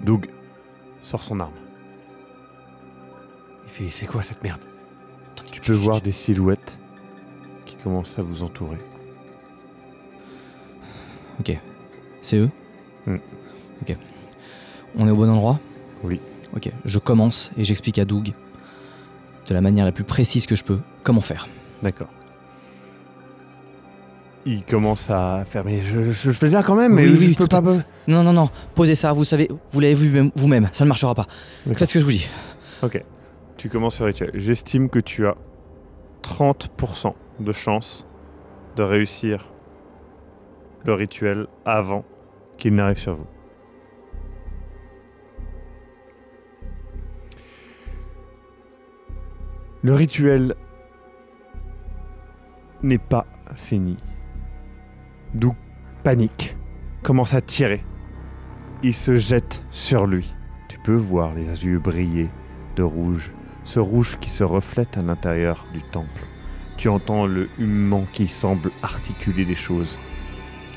Doug sort son arme. Il fait c'est quoi cette merde? Tu peux voir des silhouettes qui commencent à vous entourer. Ok. C'est eux Mm. Ok. On est au bon endroit? Oui. Ok. Je commence et j'explique à Doug, de la manière la plus précise que je peux, comment faire. D'accord. Il commence à faire mais je fais bien quand même, mais Oui, je oui, peux tout pas. Non. Posez ça, vous savez, vous l'avez vu vous-même, ça ne marchera pas. D'accord. Faites ce que je vous dis. Ok. Tu commences le rituel. J'estime que tu as 30% de chance de réussir le rituel avant qu'il n'arrive sur vous. Le rituel n'est pas fini. Doug panique, commence à tirer. Il se jette sur lui. Tu peux voir les yeux briller de rouge, ce rouge qui se reflète à l'intérieur du temple. Tu entends le humement qui semble articuler des choses.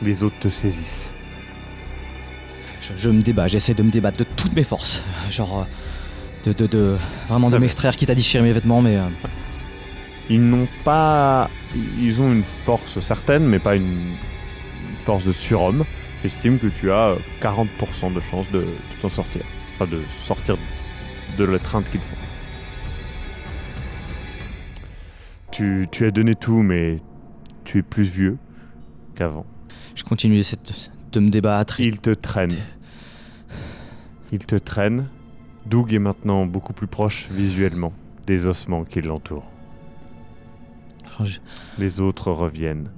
Les autres te saisissent. Je me débat, j'essaie de me débattre de toutes mes forces. Genre, vraiment de Très m'extraire, quitte à déchirer mes vêtements, mais... Ils n'ont pas... Ils ont une force certaine, mais pas une force de surhomme. J'estime que tu as 40% de chance de t'en sortir. Enfin, de sortir de l'étreinte qu'ils font. Tu as donné tout, mais tu es plus vieux qu'avant. Je continue de me débattre. Il te traîne. Il te traîne. Doug est maintenant beaucoup plus proche visuellement des ossements qui l'entourent. Les autres reviennent.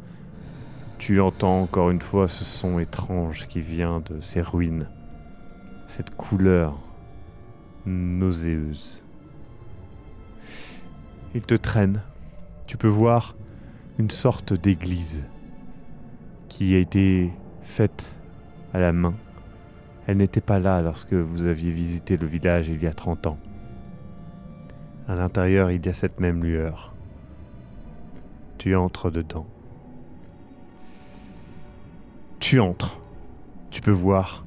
Tu entends encore une fois ce son étrange qui vient de ces ruines. Cette couleur nauséeuse. Il te traîne. Tu peux voir une sorte d'église qui a été faite à la main. Elle n'était pas là lorsque vous aviez visité le village il y a 30 ans. À l'intérieur, il y a cette même lueur. Tu entres dedans. Tu entres. Tu peux voir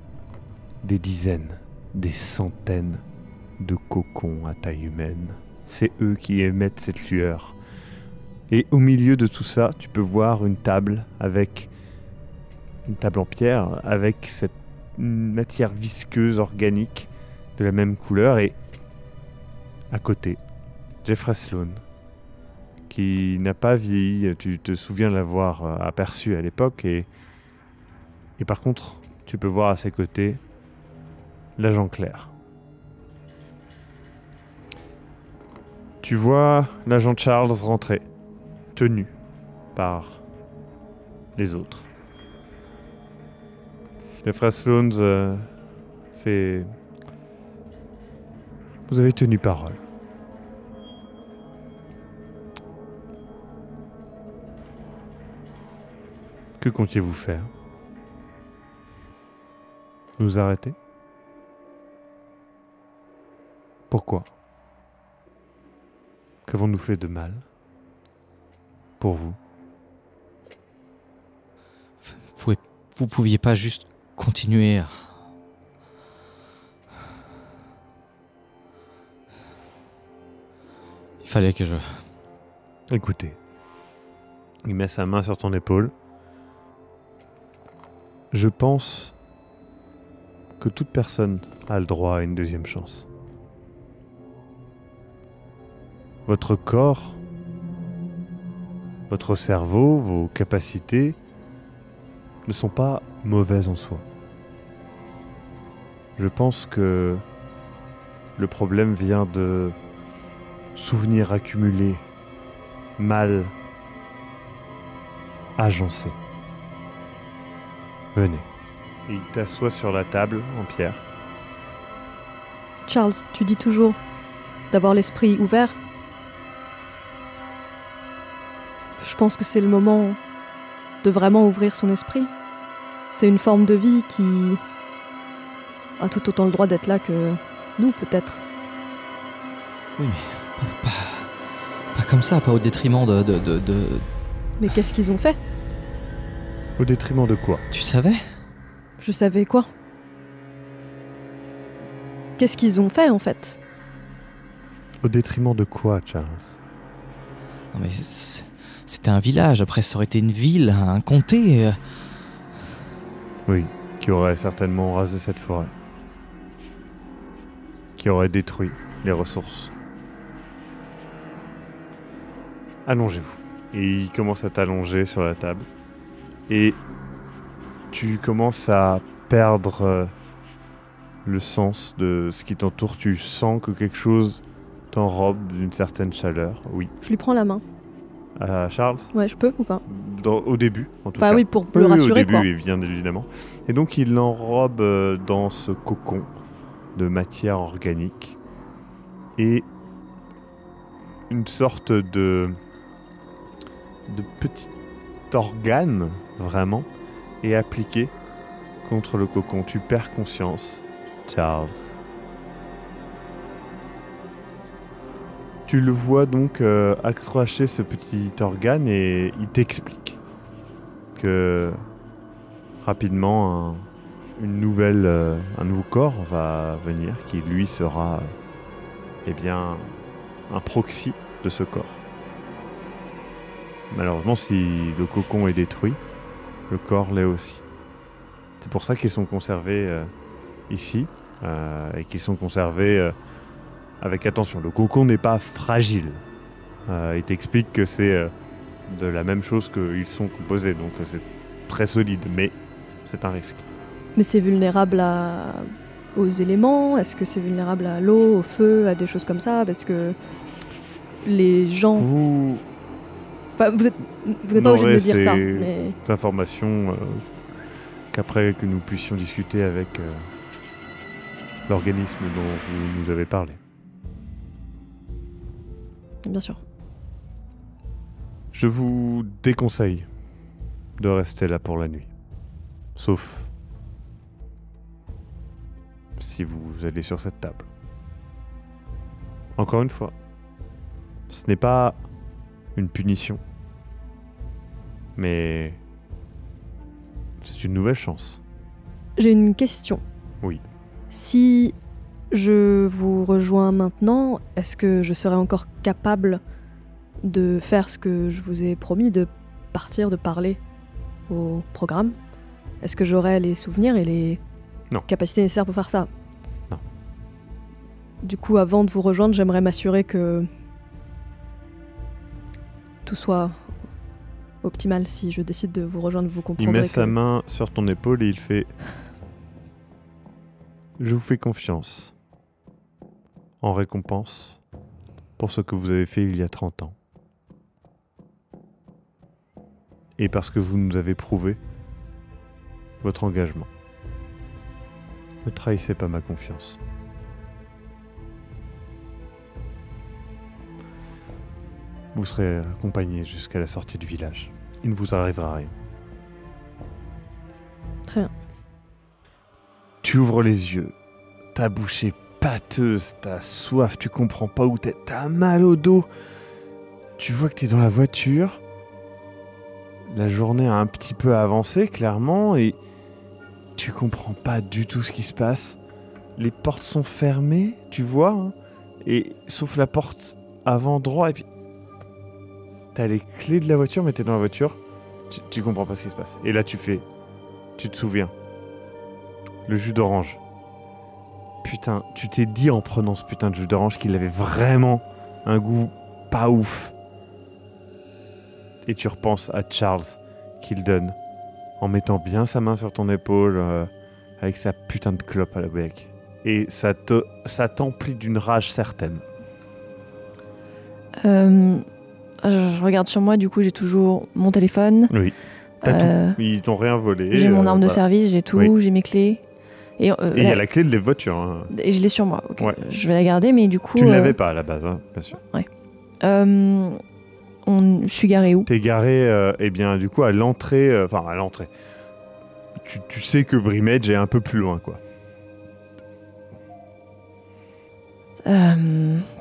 des dizaines, des centaines de cocons à taille humaine. C'est eux qui émettent cette lueur. Et au milieu de tout ça, tu peux voir une table en pierre avec cette matière visqueuse, organique, de la même couleur. Et à côté, Jeffrey Sloan, qui n'a pas vieilli. Tu te souviens l'avoir aperçu à l'époque. Et par contre, tu peux voir à ses côtés l'agent Claire. Tu vois l'agent Charles rentrer, tenu par les autres. Le frère Sloan fait... Vous avez tenu parole. Que comptiez-vous faire? Nous arrêter? Pourquoi? Qu'avons-nous fait de mal? Pour vous? Vous pouviez pas juste continuer à... Il fallait que je... Écoutez. Il met sa main sur ton épaule. Je pense que toute personne a le droit à une deuxième chance. votre corps, votre cerveau, vos capacités ne sont pas mauvaises en soi. Je pense que le problème vient de souvenirs accumulés, mal agencés. Venez. Et il t'assoit sur la table en pierre. Charles, tu dis toujours d'avoir l'esprit ouvert. Je pense que c'est le moment de vraiment ouvrir son esprit. C'est une forme de vie qui a tout autant le droit d'être là que nous, peut-être. Oui, mais pas comme ça, pas au détriment de... Mais qu'est-ce qu'ils ont fait? Au détriment de quoi? Tu savais? Je savais quoi? Qu'est-ce qu'ils ont fait, en fait? Au détriment de quoi, Charles? Non mais c'était un village, après ça aurait été une ville, un comté. Oui, qui aurait certainement rasé cette forêt. Qui aurait détruit les ressources. Allongez-vous. Et il commence à t'allonger sur la table. Et tu commences à perdre le sens de ce qui t'entoure. Tu sens que quelque chose t'enrobe d'une certaine chaleur. Oui. Je lui prends la main. Charles? Ouais, je peux ou pas? Au début, en tout cas. Enfin oui, pour le rassurer, au début, quoi. bien évidemment. Et donc, il l'enrobe dans ce cocon de matière organique. Et une sorte de petit organe, vraiment, est appliqué contre le cocon. Tu perds conscience, Charles. Tu le vois donc accrocher ce petit organe et il t'explique que rapidement un nouveau corps va venir qui lui sera un proxy de ce corps. Malheureusement, si le cocon est détruit, le corps l'est aussi. C'est pour ça qu'ils sont conservés ici et qu'ils sont conservés avec attention. Le cocon n'est pas fragile. Il t'explique que c'est de la même chose qu'ils sont composés, donc c'est très solide, mais c'est un risque. Mais c'est vulnérable aux éléments? Est-ce que c'est vulnérable à l'eau, au feu, à des choses comme ça? Parce que les gens... Enfin, vous n'êtes pas obligé de me dire ça, mais... Informations qu'après que nous puissions discuter avec l'organisme dont vous nous avez parlé. Bien sûr. Je vous déconseille de rester là pour la nuit. Sauf si vous allez sur cette table. Encore une fois, ce n'est pas une punition, mais c'est une nouvelle chance. J'ai une question. Oui. Si je vous rejoins maintenant, est-ce que je serai encore capable de faire ce que je vous ai promis, de partir, de parler au programme? Est-ce que j'aurai les souvenirs et les capacités nécessaires pour faire ça? Non. Du coup, avant de vous rejoindre, j'aimerais m'assurer que tout soit optimal. Si je décide de vous rejoindre, vous comprendrez. Il met sa main sur ton épaule et il fait... Je vous fais confiance. En récompense pour ce que vous avez fait il y a 30 ans. Et parce que vous nous avez prouvé votre engagement. Ne trahissez pas ma confiance. Vous serez accompagné jusqu'à la sortie du village. Il ne vous arrivera rien. Très bien. Tu ouvres les yeux. Ta bouche est pâteuse, t'as soif, tu comprends pas où t'es, t'as mal au dos. Tu vois que t'es dans la voiture. La journée a un petit peu avancé, clairement, et tu comprends pas du tout ce qui se passe. Les portes sont fermées, tu vois, hein, et sauf la porte avant droit, et puis t'as les clés de la voiture, mais t'es dans la voiture, tu comprends pas ce qui se passe. Et là tu te souviens, le jus d'orange. Putain, tu t'es dit en prenant ce putain de jus d'orange qu'il avait vraiment un goût pas ouf. Et tu repenses à Charles qu'il donne en mettant bien sa main sur ton épaule avec sa putain de clope à la bec. Et ça t'emplit d'une rage certaine. Je regarde sur moi, du coup j'ai toujours mon téléphone. Oui. T'as tout. Ils t'ont rien volé. J'ai mon arme de voilà. service, j'ai tout, Oui. j'ai mes clés. Et il y a la clé de les voitures. Hein. Et je l'ai sur moi. Ok. Ouais. Je vais la garder, mais du coup. Tu ne l'avais pas à la base, hein, bien sûr. Je suis garée où? T'es garé, eh bien, du coup, à l'entrée. À l'entrée. Tu sais que Brimage est un peu plus loin, quoi.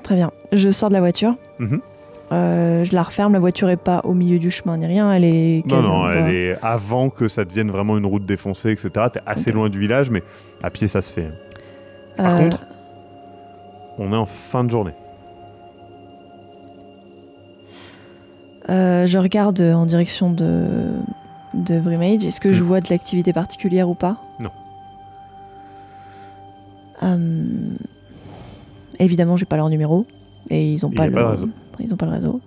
Très bien. Je sors de la voiture. Mhm. Je la referme. La voiture est pas au milieu du chemin ni rien. Elle est. Non, elle est avant que ça devienne vraiment une route défoncée, etc. T'es assez loin du village, mais à pied, ça se fait. Par contre, on est en fin de journée. Je regarde en direction de Brimage. Est-ce que je vois de l'activité particulière ou pas? Non. Évidemment, j'ai pas leur numéro et ils ont pas pas de réseau. Ils ont pas le réseau.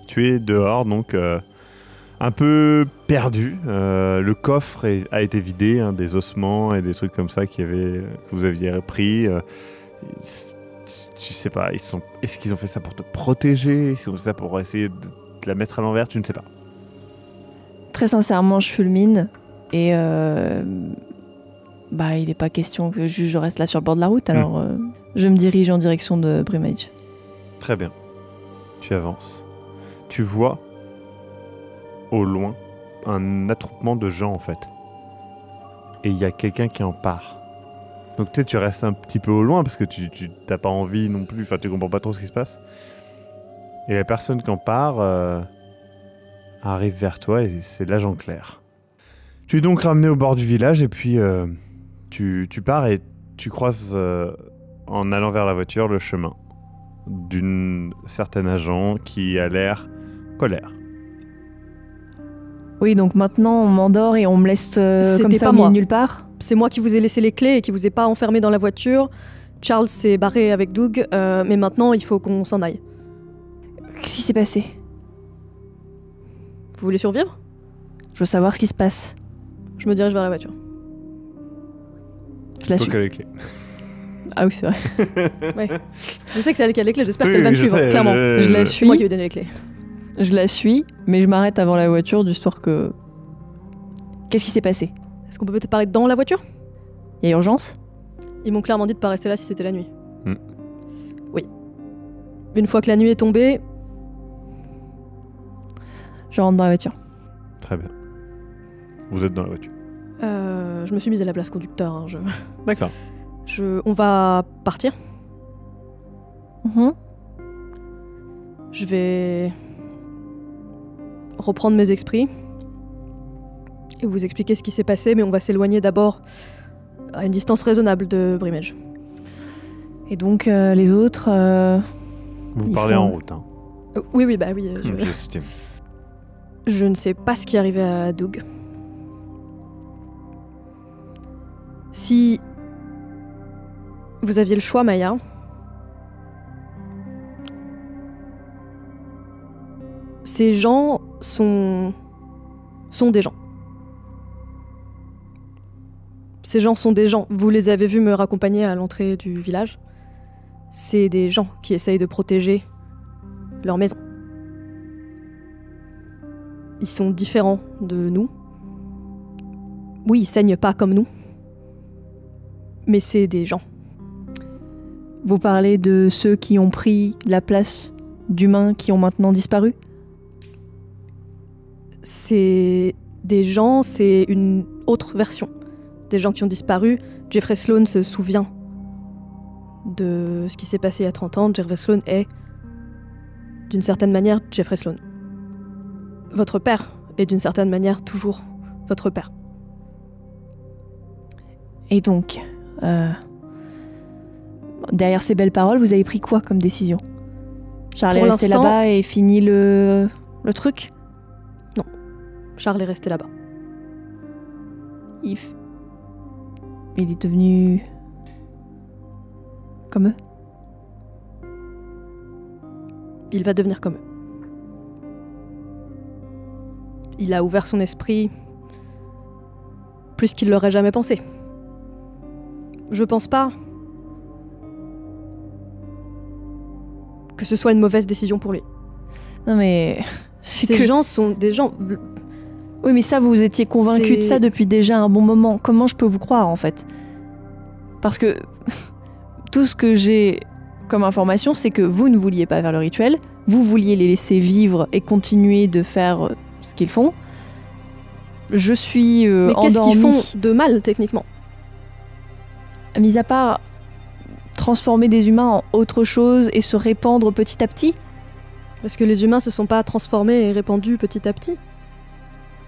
Tu es dehors, donc un peu perdu. Le coffre a été vidé, hein, des ossements et des trucs comme ça que vous aviez pris. Tu sais pas, est-ce qu'ils ont fait ça pour te protéger? Est-ce qu'ils ont fait ça pour essayer de te la mettre à l'envers? Tu ne sais pas. Très sincèrement, je fulmine et il n'est pas question que je reste là sur le bord de la route, alors je me dirige en direction de Brimage. Très bien. Tu avances. Tu vois au loin un attroupement de gens en fait. Et il y a quelqu'un qui en part. Donc tu sais, tu restes un petit peu au loin parce que tu t'as pas envie non plus, enfin tu comprends pas trop ce qui se passe. Et la personne qui en part arrive vers toi et c'est l'agent Claire. Tu es donc ramené au bord du village et puis tu pars et tu croises en allant vers la voiture le chemin d'une certaine agent qui a l'air colère. Oui, donc maintenant on m'endort et on me laisse comme ça pas au milieu moi. de nulle part. C'est moi qui vous ai laissé les clés et qui vous ai pas enfermé dans la voiture. Charles s'est barré avec Doug, mais maintenant il faut qu'on s'en aille. Qu'est-ce qui s'est passé? Vous voulez survivre? Je veux savoir ce qui se passe. Je me dirige vers la voiture. Je la Faut suis. qu'elle ait les clés. Ah oui, c'est vrai. Ouais. Je sais que c'est elle qui a les clés, j'espère Oui, qu'elle va me je suivre, sais, clairement. Je la C'est moi suis. qui lui ai donné les clés. Je la suis, mais je m'arrête avant la voiture d'histoire que. Qu'est-ce qui s'est passé? Est-ce qu'on peut peut-être parler dans la voiture? Il y a urgence? Ils m'ont clairement dit de pas rester là si c'était la nuit. Hmm. Oui. Une fois que la nuit est tombée, Je rentre dans la voiture. Très bien. Vous êtes dans la voiture. je me suis mise à la place conducteur. Hein, D'accord. on va partir. Mhm. Je vais reprendre mes esprits et vous expliquer ce qui s'est passé, mais on va s'éloigner d'abord à une distance raisonnable de Brimage. Et donc les autres. Vous Ils parlez font- en route. Hein. Oui. J'estime. Je ne sais pas ce qui est arrivé à Doug. Si vous aviez le choix, Maya, ces gens sont des gens. Ces gens sont des gens. Vous les avez vus me raccompagner à l'entrée du village. C'est des gens qui essayent de protéger leur maison. Ils sont différents de nous. Oui, ils saignent pas comme nous. Mais c'est des gens. Vous parlez de ceux qui ont pris la place d'humains qui ont maintenant disparu? C'est des gens, c'est une autre version. Des gens qui ont disparu. Jeffrey Sloan se souvient de ce qui s'est passé il y a 30 ans. Jeffrey Sloan est, d'une certaine manière, Jeffrey Sloan. Votre père est d'une certaine manière toujours votre père. Et donc, derrière ces belles paroles, vous avez pris quoi comme décision? Charles est Pour resté l'instant- là-bas et fini le truc? Charles est resté là-bas. Il est devenu comme eux? il va devenir comme eux. Il a ouvert son esprit plus qu'il l'aurait jamais pensé. Je pense pas que ce soit une mauvaise décision pour lui. Non mais... Ces gens sont des gens... Oui, mais ça, vous étiez convaincu de ça depuis déjà un bon moment. Comment je peux vous croire, en fait? Parce que tout ce que j'ai comme information, c'est que vous ne vouliez pas faire le rituel, vous vouliez les laisser vivre et continuer de faire ce qu'ils font. Je suis mais qu'est-ce qu'ils endormie. font de mal, techniquement? Mis à part transformer des humains en autre chose et se répandre petit à petit. Parce que les humains se sont pas transformés et répandus petit à petit.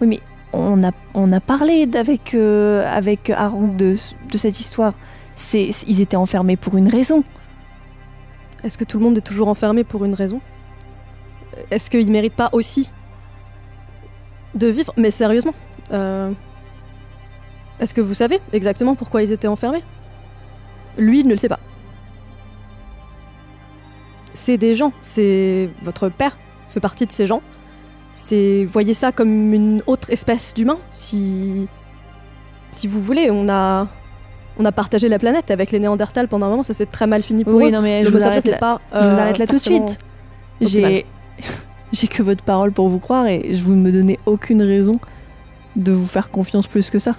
Oui, mais on a parlé avec Aaron de cette histoire. Ils étaient enfermés pour une raison. Est-ce que tout le monde est toujours enfermé pour une raison? Est-ce qu'ils méritent pas aussi de vivre? Mais sérieusement, est-ce que vous savez exactement pourquoi ils étaient enfermés? Lui ne le sait pas. C'est des gens, c'est votre père fait partie de ces gens. Voyez ça comme une autre espèce d'humain, si vous voulez. On a partagé la planète avec les Néandertals pendant un moment, ça s'est très mal fini pour eux. Oui, non mais je vous arrête là tout de suite. J'ai que votre parole pour vous croire et vous ne me donnez aucune raison de vous faire confiance plus que ça.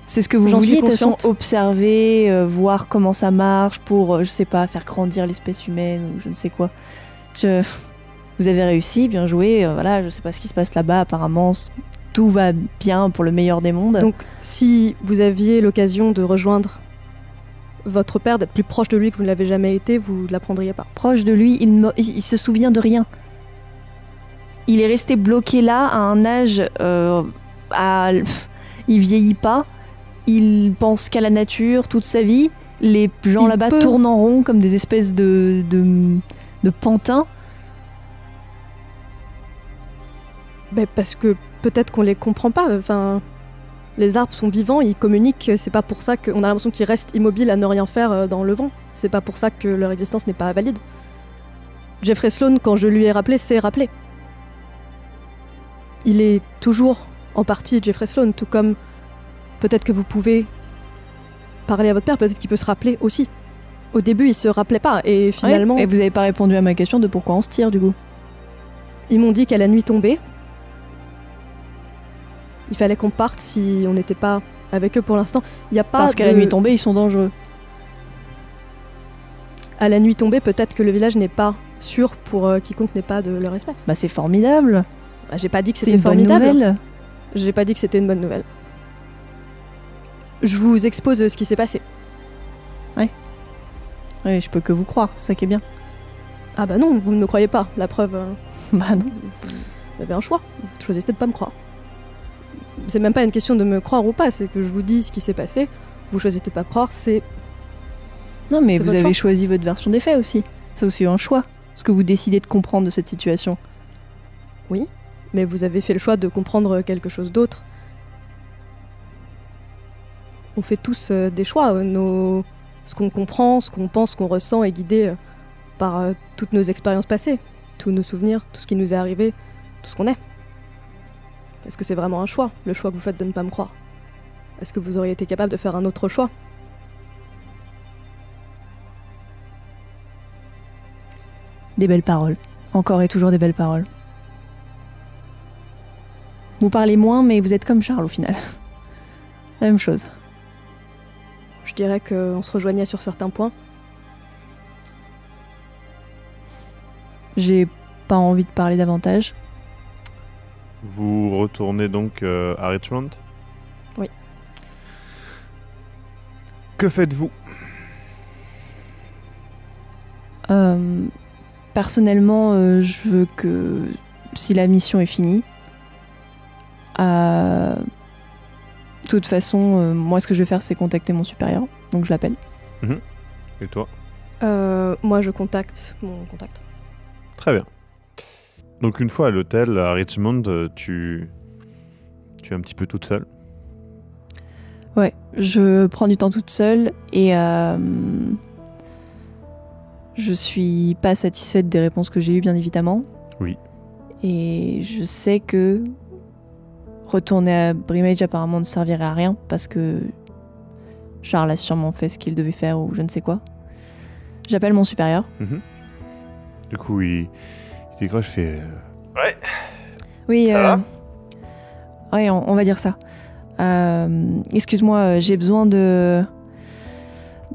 C'est ce que vous vouliez, de toute façon, observer, voir comment ça marche pour, je sais pas, faire grandir l'espèce humaine ou je ne sais quoi. Vous avez réussi, bien joué, voilà, je sais pas ce qui se passe là-bas, apparemment, tout va bien pour le meilleur des mondes. Donc, si vous aviez l'occasion de rejoindre votre père, d'être plus proche de lui que vous ne l'avez jamais été, vous ne l'apprendriez pas. Proche de lui, il se souvient de rien. Il est resté bloqué là à un âge... il vieillit pas, il pense qu'à la nature toute sa vie. Les gens là-bas tournent en rond comme des espèces de pantins. Ben parce que peut-être qu'on les comprend pas. Enfin, les arbres sont vivants, ils communiquent. C'est pas pour ça qu'on a l'impression qu'ils restent immobiles à ne rien faire dans le vent. C'est pas pour ça que leur existence n'est pas valide. Jeffrey Sloan, quand je lui ai rappelé, s'est rappelé. Il est toujours en partie Jeffrey Sloan, tout comme peut-être que vous pouvez parler à votre père, peut-être qu'il peut se rappeler aussi. Au début, il se rappelait pas, et finalement... Ouais, et vous avez pas répondu à ma question de pourquoi on se tire, du coup. Ils m'ont dit qu'à la nuit tombée, il fallait qu'on parte si on n'était pas avec eux pour l'instant. Il y a pas Parce qu'à la nuit tombée, ils sont dangereux. À la nuit tombée, peut-être que le village n'est pas sûr pour quiconque n'est pas de leur espèce. Bah c'est formidable. Bah, j'ai pas dit que c'était formidable. Bonne nouvelle. J'ai pas dit que c'était une bonne nouvelle. Je vous expose ce qui s'est passé. Oui, je peux que vous croire, c'est ça qui est bien. Ah bah non, vous ne me croyez pas. La preuve, Bah non. vous avez un choix. Vous choisissez de pas me croire. C'est même pas une question de me croire ou pas, c'est que je vous dis ce qui s'est passé. Vous choisissez de pas me croire, c'est... Non mais C'est vous votre avez choix. choisi votre version des faits aussi. C'est aussi un choix. Ce que vous décidez de comprendre de cette situation. Oui, mais vous avez fait le choix de comprendre quelque chose d'autre. On fait tous des choix. Ce qu'on comprend, ce qu'on pense, ce qu'on ressent est guidé par toutes nos expériences passées, tous nos souvenirs, tout ce qui nous est arrivé, tout ce qu'on est. Est-ce que c'est vraiment un choix, le choix que vous faites de ne pas me croire? Est-ce que vous auriez été capable de faire un autre choix? Des belles paroles. Encore et toujours des belles paroles. Vous parlez moins, mais vous êtes comme Charles au final. La même chose. Je dirais qu'on se rejoignait sur certains points. J'ai pas envie de parler davantage. Vous retournez donc à Richmond? Oui. Que faites-vous? Personnellement, je veux que, si la mission est finie, de toute façon, moi ce que je vais faire c'est contacter mon supérieur, donc je l'appelle. Et toi? Moi, je contacte mon contact. Très bien. Donc une fois à l'hôtel à Richmond, tu es un petit peu toute seule. Ouais, je prends du temps toute seule et Je suis pas satisfaite des réponses que j'ai eues, bien évidemment. Oui. Et je sais que retourner à Brimage apparemment ne servirait à rien parce que Charles a sûrement fait ce qu'il devait faire ou je ne sais quoi. J'appelle mon supérieur. Du coup, il décroche, fait... Ouais. Oui, Ça va ouais, on va dire ça. Excuse-moi, j'ai besoin de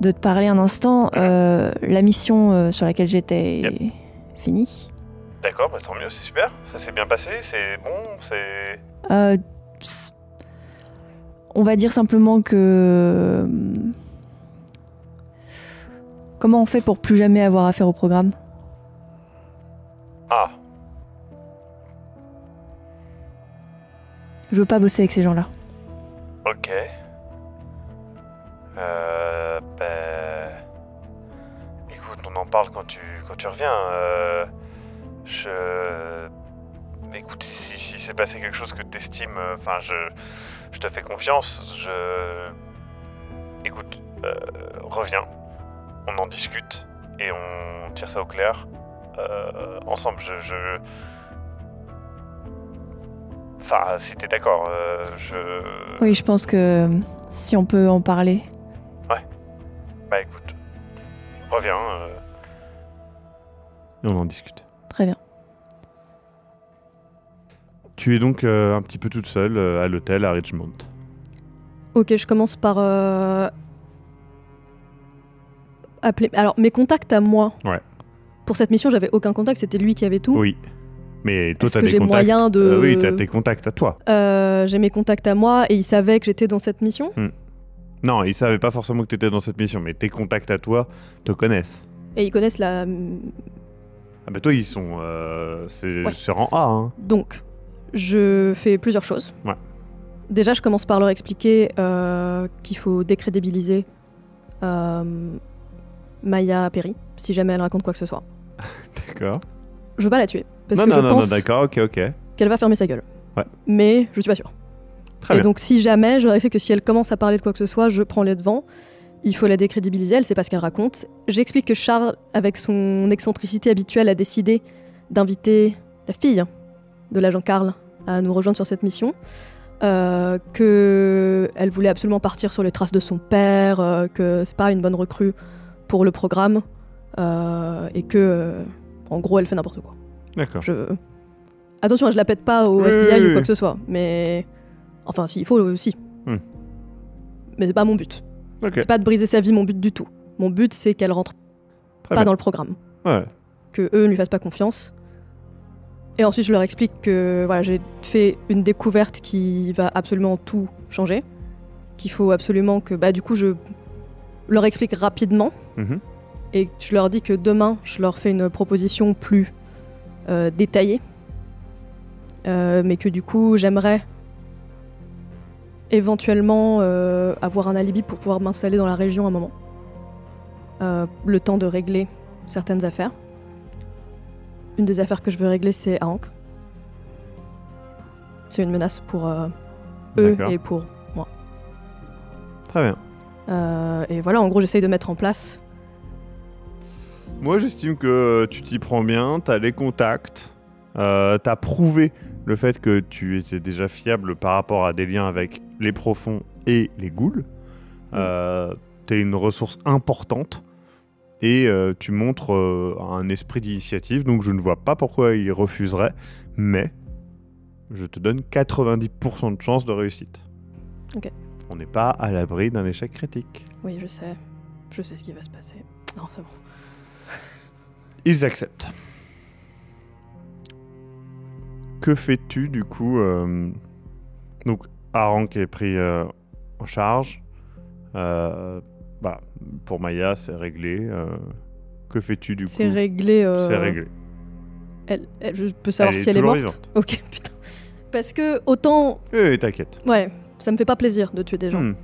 te parler un instant. La mission sur laquelle j'étais est finie. D'accord, bah tant mieux, c'est super. Ça s'est bien passé, c'est bon, c'est... On va dire simplement que... Comment on fait pour plus jamais avoir affaire au programme ? Ah, Je veux pas bosser avec ces gens-là. ok. Écoute, on en parle quand tu reviens. Écoute, si s'est passé quelque chose que t'estimes, enfin, je te fais confiance. Écoute, reviens. On en discute et on tire ça au clair. Ensemble, Enfin, si t'es d'accord, Oui, je pense que si on peut en parler. Bah écoute, reviens. Et on en discute. Très bien. Tu es donc un petit peu toute seule à l'hôtel à Richmond. Ok, je commence par appeler. Alors, mes contacts à moi. Ouais. Pour cette mission, j'avais aucun contact, c'était lui qui avait tout. Oui. Mais toi, Est-ce t'as que des j'ai contacts. moyen de- Oui, t'as tes contacts à toi. J'ai mes contacts à moi et il savait que j'étais dans cette mission. Non, ils savaient pas forcément que t'étais dans cette mission, mais tes contacts à toi te connaissent. Et ils connaissent la. Ah bah toi, ils sont... c'est Ouais. rang A, hein. Donc, je fais plusieurs choses. Ouais. Déjà, je commence par leur expliquer qu'il faut décrédibiliser Maya Perry, si jamais elle raconte quoi que ce soit. D'accord. Je veux pas la tuer, parce non, que non, je non, pense non, d'accord, ok. qu'elle va fermer sa gueule. Ouais. Mais je suis pas sûre. Très Et bien. donc, si jamais, je leur explique que si elle commence à parler de quoi que ce soit, je prends les devants. Il faut la décrédibiliser, elle sait pas ce qu'elle raconte. J'explique que Charles, avec son excentricité habituelle, a décidé d'inviter la fille de l'agent Karl à nous rejoindre sur cette mission. Qu'elle voulait absolument partir sur les traces de son père, que c'est pas une bonne recrue pour le programme, et que, en gros, elle fait n'importe quoi. D'accord. Attention, je la pète pas au Oui, FBI oui, ou oui. quoi que ce soit, mais... Enfin, s'il faut, aussi. Mais c'est pas mon but. Ok. C'est pas de briser sa vie, mon but du tout. Mon but, c'est qu'elle rentre Très pas bien. dans le programme. Ouais. Que eux ne lui fassent pas confiance. Et ensuite, je leur explique que voilà, j'ai fait une découverte qui va absolument tout changer. Qu'il faut absolument que... Bah, du coup, je leur explique rapidement. Mhm. Et je leur dis que demain, je leur fais une proposition plus détaillée. Mais que du coup, j'aimerais éventuellement avoir un alibi pour pouvoir m'installer dans la région un moment. Le temps de régler certaines affaires. Une des affaires que je veux régler, c'est Hank. C'est une menace pour eux D'accord. et pour moi. Très bien. Et voilà, en gros, j'essaye de mettre en place. Moi, j'estime que tu t'y prends bien, t'as les contacts, t'as prouvé le fait que tu étais déjà fiable par rapport à des liens avec les profonds et les ghouls. T'es une ressource importante et tu montres un esprit d'initiative, donc je ne vois pas pourquoi il refuserait, mais je te donne 90% de chance de réussite. Ok. On n'est pas à l'abri d'un échec critique. Oui, je sais. Je sais ce qui va se passer. Non, c'est bon. Ils acceptent. Que fais-tu du coup Donc, Arank est pris en charge. Voilà. Pour Maya, c'est réglé. Que fais-tu du coup C'est réglé. C'est réglé. Je peux savoir Elle est si elle est toujours morte. vivante. Ok, putain. Parce que autant. T'inquiète. Ouais, ça me fait pas plaisir de tuer des gens. Hmm.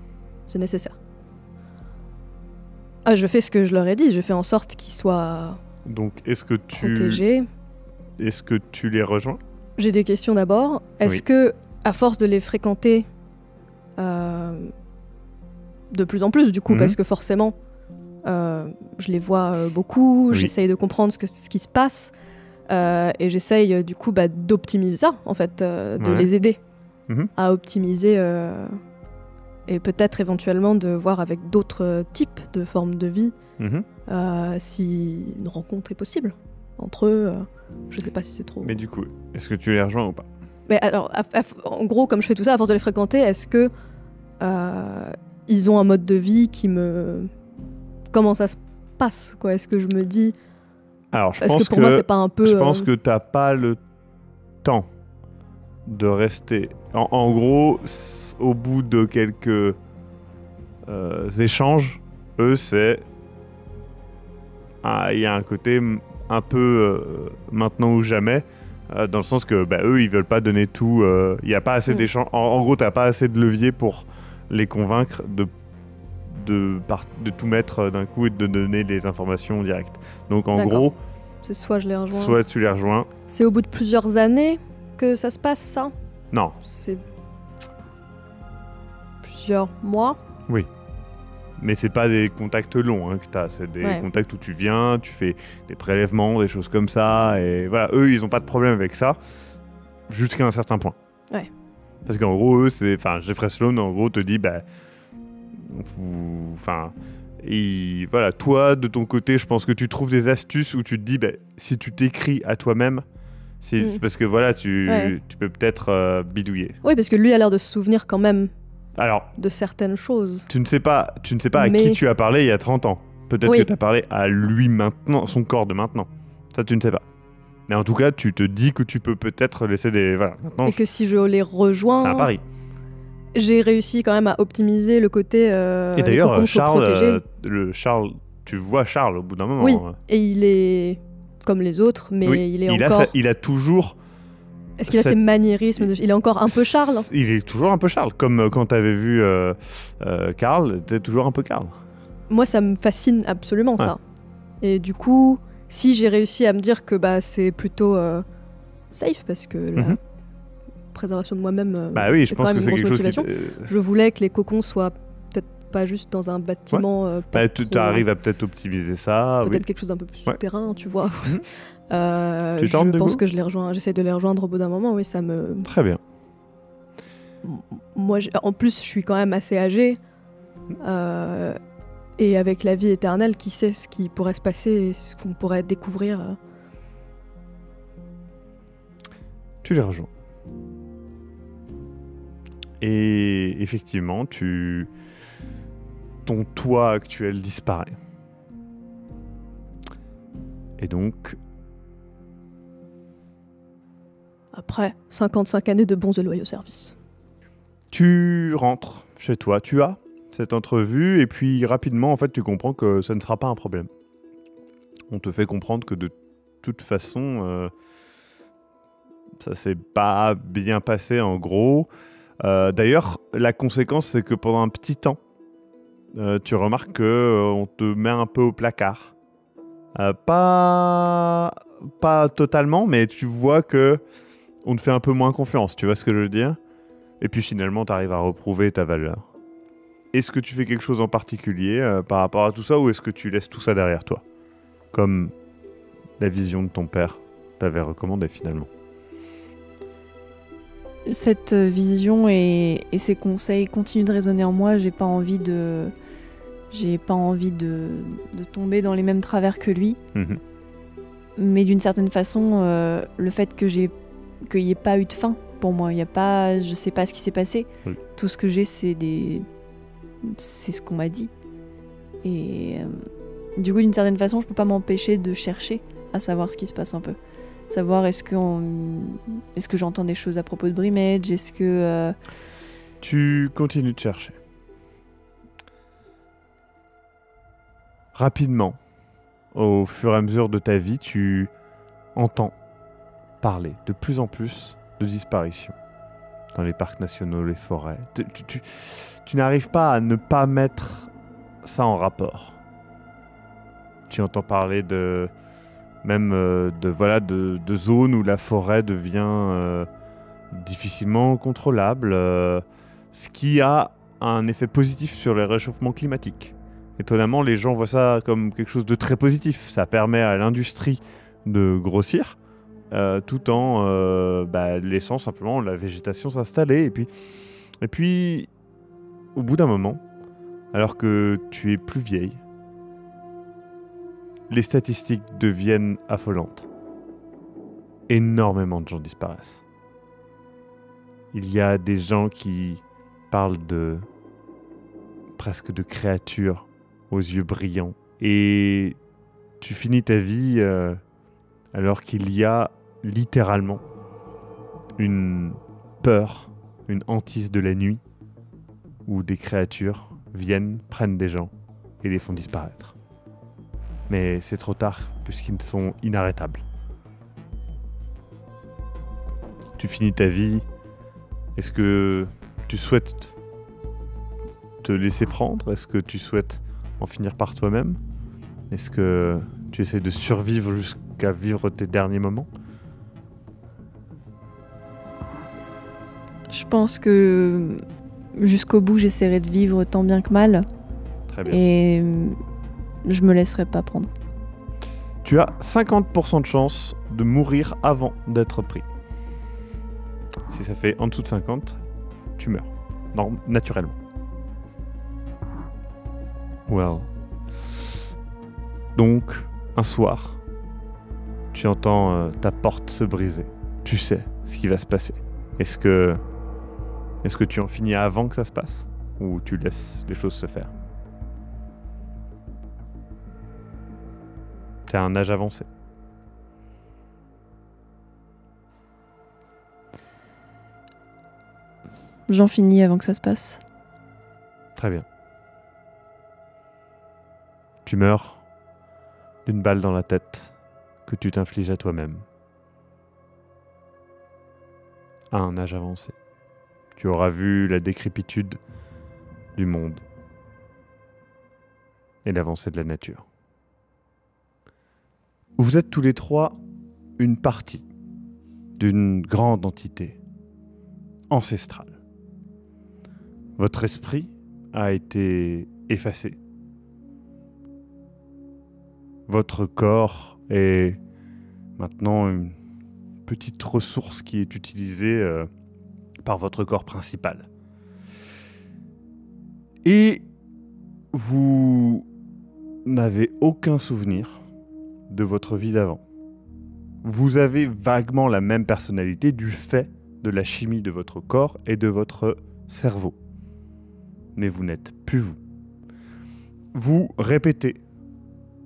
C'est nécessaire. Ah, je fais ce que je leur ai dit. Je fais en sorte qu'ils soient Donc, est-ce que protégés. tu les rejoins? J'ai des questions d'abord. Est-ce Oui. que, à force de les fréquenter de plus en plus, du coup, Mhm. parce que forcément, Je les vois beaucoup, Oui. j'essaye de comprendre ce qui se passe, et j'essaye du coup d'optimiser ça, en fait, de Ouais. les aider Mhm. à optimiser, et peut-être éventuellement de voir avec d'autres types de formes de vie Mhm. si une rencontre est possible entre eux. Je sais pas si c'est trop. Mais du coup, est-ce que tu les rejoins ou pas? Mais alors, en gros, comme je fais tout ça, à force de les fréquenter, est-ce que ils ont un mode de vie qui me... Comment ça se passe, quoi? Est-ce que je me dis... Alors, je Est-ce pense que pour moi, c'est pas un peu... Je pense que t'as pas le temps de rester. En gros, au bout de quelques échanges, eux, c'est... Il y a un côté un peu maintenant ou jamais, dans le sens que eux, ils veulent pas donner tout. Il y a pas assez d'échanges. En gros, t'as pas assez de levier pour les convaincre de tout mettre d'un coup et de donner les informations directes. Donc, en D'accord. gros, C'est soit je les rejoins... soit tu les rejoins. C'est au bout de plusieurs années que ça se passe, ça? Non. C'est... plusieurs mois? Mais c'est pas des contacts longs que t'as, c'est des Ouais. contacts où tu viens, tu fais des prélèvements, des choses comme ça, et voilà, eux, ils ont pas de problème avec ça, jusqu'à un certain point. Ouais. Parce qu'en gros, eux, c'est... Enfin, Jeffrey Sloan, en gros, te dit, voilà, toi, de ton côté, je pense que tu trouves des astuces où tu te dis, si tu t'écris à toi-même, parce que voilà, tu peux peut-être bidouiller. Oui, parce que lui a l'air de se souvenir quand même Alors, de certaines choses. tu ne sais pas à Mais- qui tu as parlé il y a 30 ans. Peut-être Oui. que tu as parlé à lui maintenant, son corps de maintenant. Ça, tu ne sais pas. Mais en tout cas, tu te dis que tu peux peut-être laisser des... Voilà, maintenant, Et que si je les rejoins... c'est un pari. J'ai réussi quand même à optimiser le côté... Et les d'ailleurs, cocons soient protégés. Charles, tu vois Charles au bout d'un moment. Oui. Et il est comme les autres, mais Oui, il est encore... il a toujours... Est-ce qu'il a cette- ses maniérismes Il est encore un peu Charles. Il est toujours un peu Charles. Comme quand tu avais vu Karl, t'es toujours un peu Karl. Moi, ça me fascine absolument, Ouais. ça. Et du coup, si j'ai réussi à me dire que c'est plutôt safe, parce que la Mhm. préservation de moi-même Bah oui, je est quand pense même que une c'est grosse quelque chose motivation. qui... Je voulais que les cocons soient peut-être pas juste dans un bâtiment. pas tu trop- arrives à peut-être optimiser ça. Peut-être Oui. quelque chose d'un peu plus Ouais. souterrain, tu vois. Mhm. Tu Je tentes, du pense coup que je les rejoins. J'essaie de les rejoindre au bout d'un moment. Oui, ça me. Très bien. Moi, en plus, je suis quand même assez âgée. Et avec la vie éternelle, qui sait ce qui pourrait se passer et ce qu'on pourrait découvrir. Tu les rejoins. Et effectivement, ton toit actuel disparaît. Et donc, Après 55 années de bons et loyaux services. tu rentres chez toi, tu as cette entrevue, et puis rapidement, en fait, tu comprends que ça ne sera pas un problème. On te fait comprendre que de toute façon, ça s'est pas bien passé en gros. D'ailleurs, la conséquence, c'est que pendant un petit temps, tu remarques que on te met un peu au placard. Pas totalement, mais tu vois que on te fait un peu moins confiance, tu vois ce que je veux dire? Et puis finalement, tu arrives à reprouver ta valeur. Est-ce que tu fais quelque chose en particulier par rapport à tout ça, ou est-ce que tu laisses tout ça derrière toi? Comme la vision de ton père t'avait recommandé finalement. Cette vision et ces conseils continuent de résonner en moi. J'ai pas envie de tomber dans les mêmes travers que lui. Mhm. Mais d'une certaine façon, le fait qu'il n'y ait pas eu de fin pour moi, je sais pas ce qui s'est passé. Oui. Tout ce que j'ai, c'est ce qu'on m'a dit. Et du coup, d'une certaine façon, je peux pas m'empêcher de chercher à savoir ce qui se passe un peu. Savoir est-ce que j'entends des choses à propos de Brimage, est-ce que... Tu continues de chercher. Rapidement, au fur et à mesure de ta vie, tu entends parler de plus en plus de disparitions dans les parcs nationaux, les forêts. Tu n'arrives pas à ne pas mettre ça en rapport. Tu entends parler de zones où la forêt devient difficilement contrôlable, ce qui a un effet positif sur le réchauffement climatique. étonnamment, les gens voient ça comme quelque chose de très positif. Ça permet à l'industrie de grossir, tout en laissant simplement la végétation s'installer. Et puis, au bout d'un moment, alors que tu es plus vieille, les statistiques deviennent affolantes. Énormément de gens disparaissent. Il y a des gens qui parlent presque de créatures aux yeux brillants. Et tu finis ta vie alors qu'il y a littéralement une peur, une hantise de la nuit où des créatures viennent, prennent des gens et les font disparaître. Mais c'est trop tard puisqu'ils sont inarrêtables. Tu finis ta vie. Est-ce que tu souhaites te laisser prendre? Est-ce que tu souhaites en finir par toi-même? Est-ce que tu essaies de survivre jusqu'à vivre tes derniers moments? Je pense que jusqu'au bout, j'essaierai de vivre tant bien que mal. Très bien. Et je me laisserai pas prendre. Tu as 50% de chance de mourir avant d'être pris. Si ça fait en dessous de 50, tu meurs. Naturellement. Well. Donc, un soir, tu entends ta porte se briser. Tu sais ce qui va se passer. Est-ce que tu en finis avant que ça se passe? Ou tu laisses les choses se faire? T'as un âge avancé. J'en finis avant que ça se passe. Très bien. Tu meurs d'une balle dans la tête que tu t'infliges à toi-même. À un âge avancé. Tu auras vu la décrépitude du monde et l'avancée de la nature. Vous êtes tous les trois une partie d'une grande entité ancestrale. Votre esprit a été effacé. Votre corps est maintenant une petite ressource qui est utilisée par votre corps principal. Et vous n'avez aucun souvenir de votre vie d'avant. Vous avez vaguement la même personnalité du fait de la chimie de votre corps et de votre cerveau. Mais vous n'êtes plus vous. Vous répétez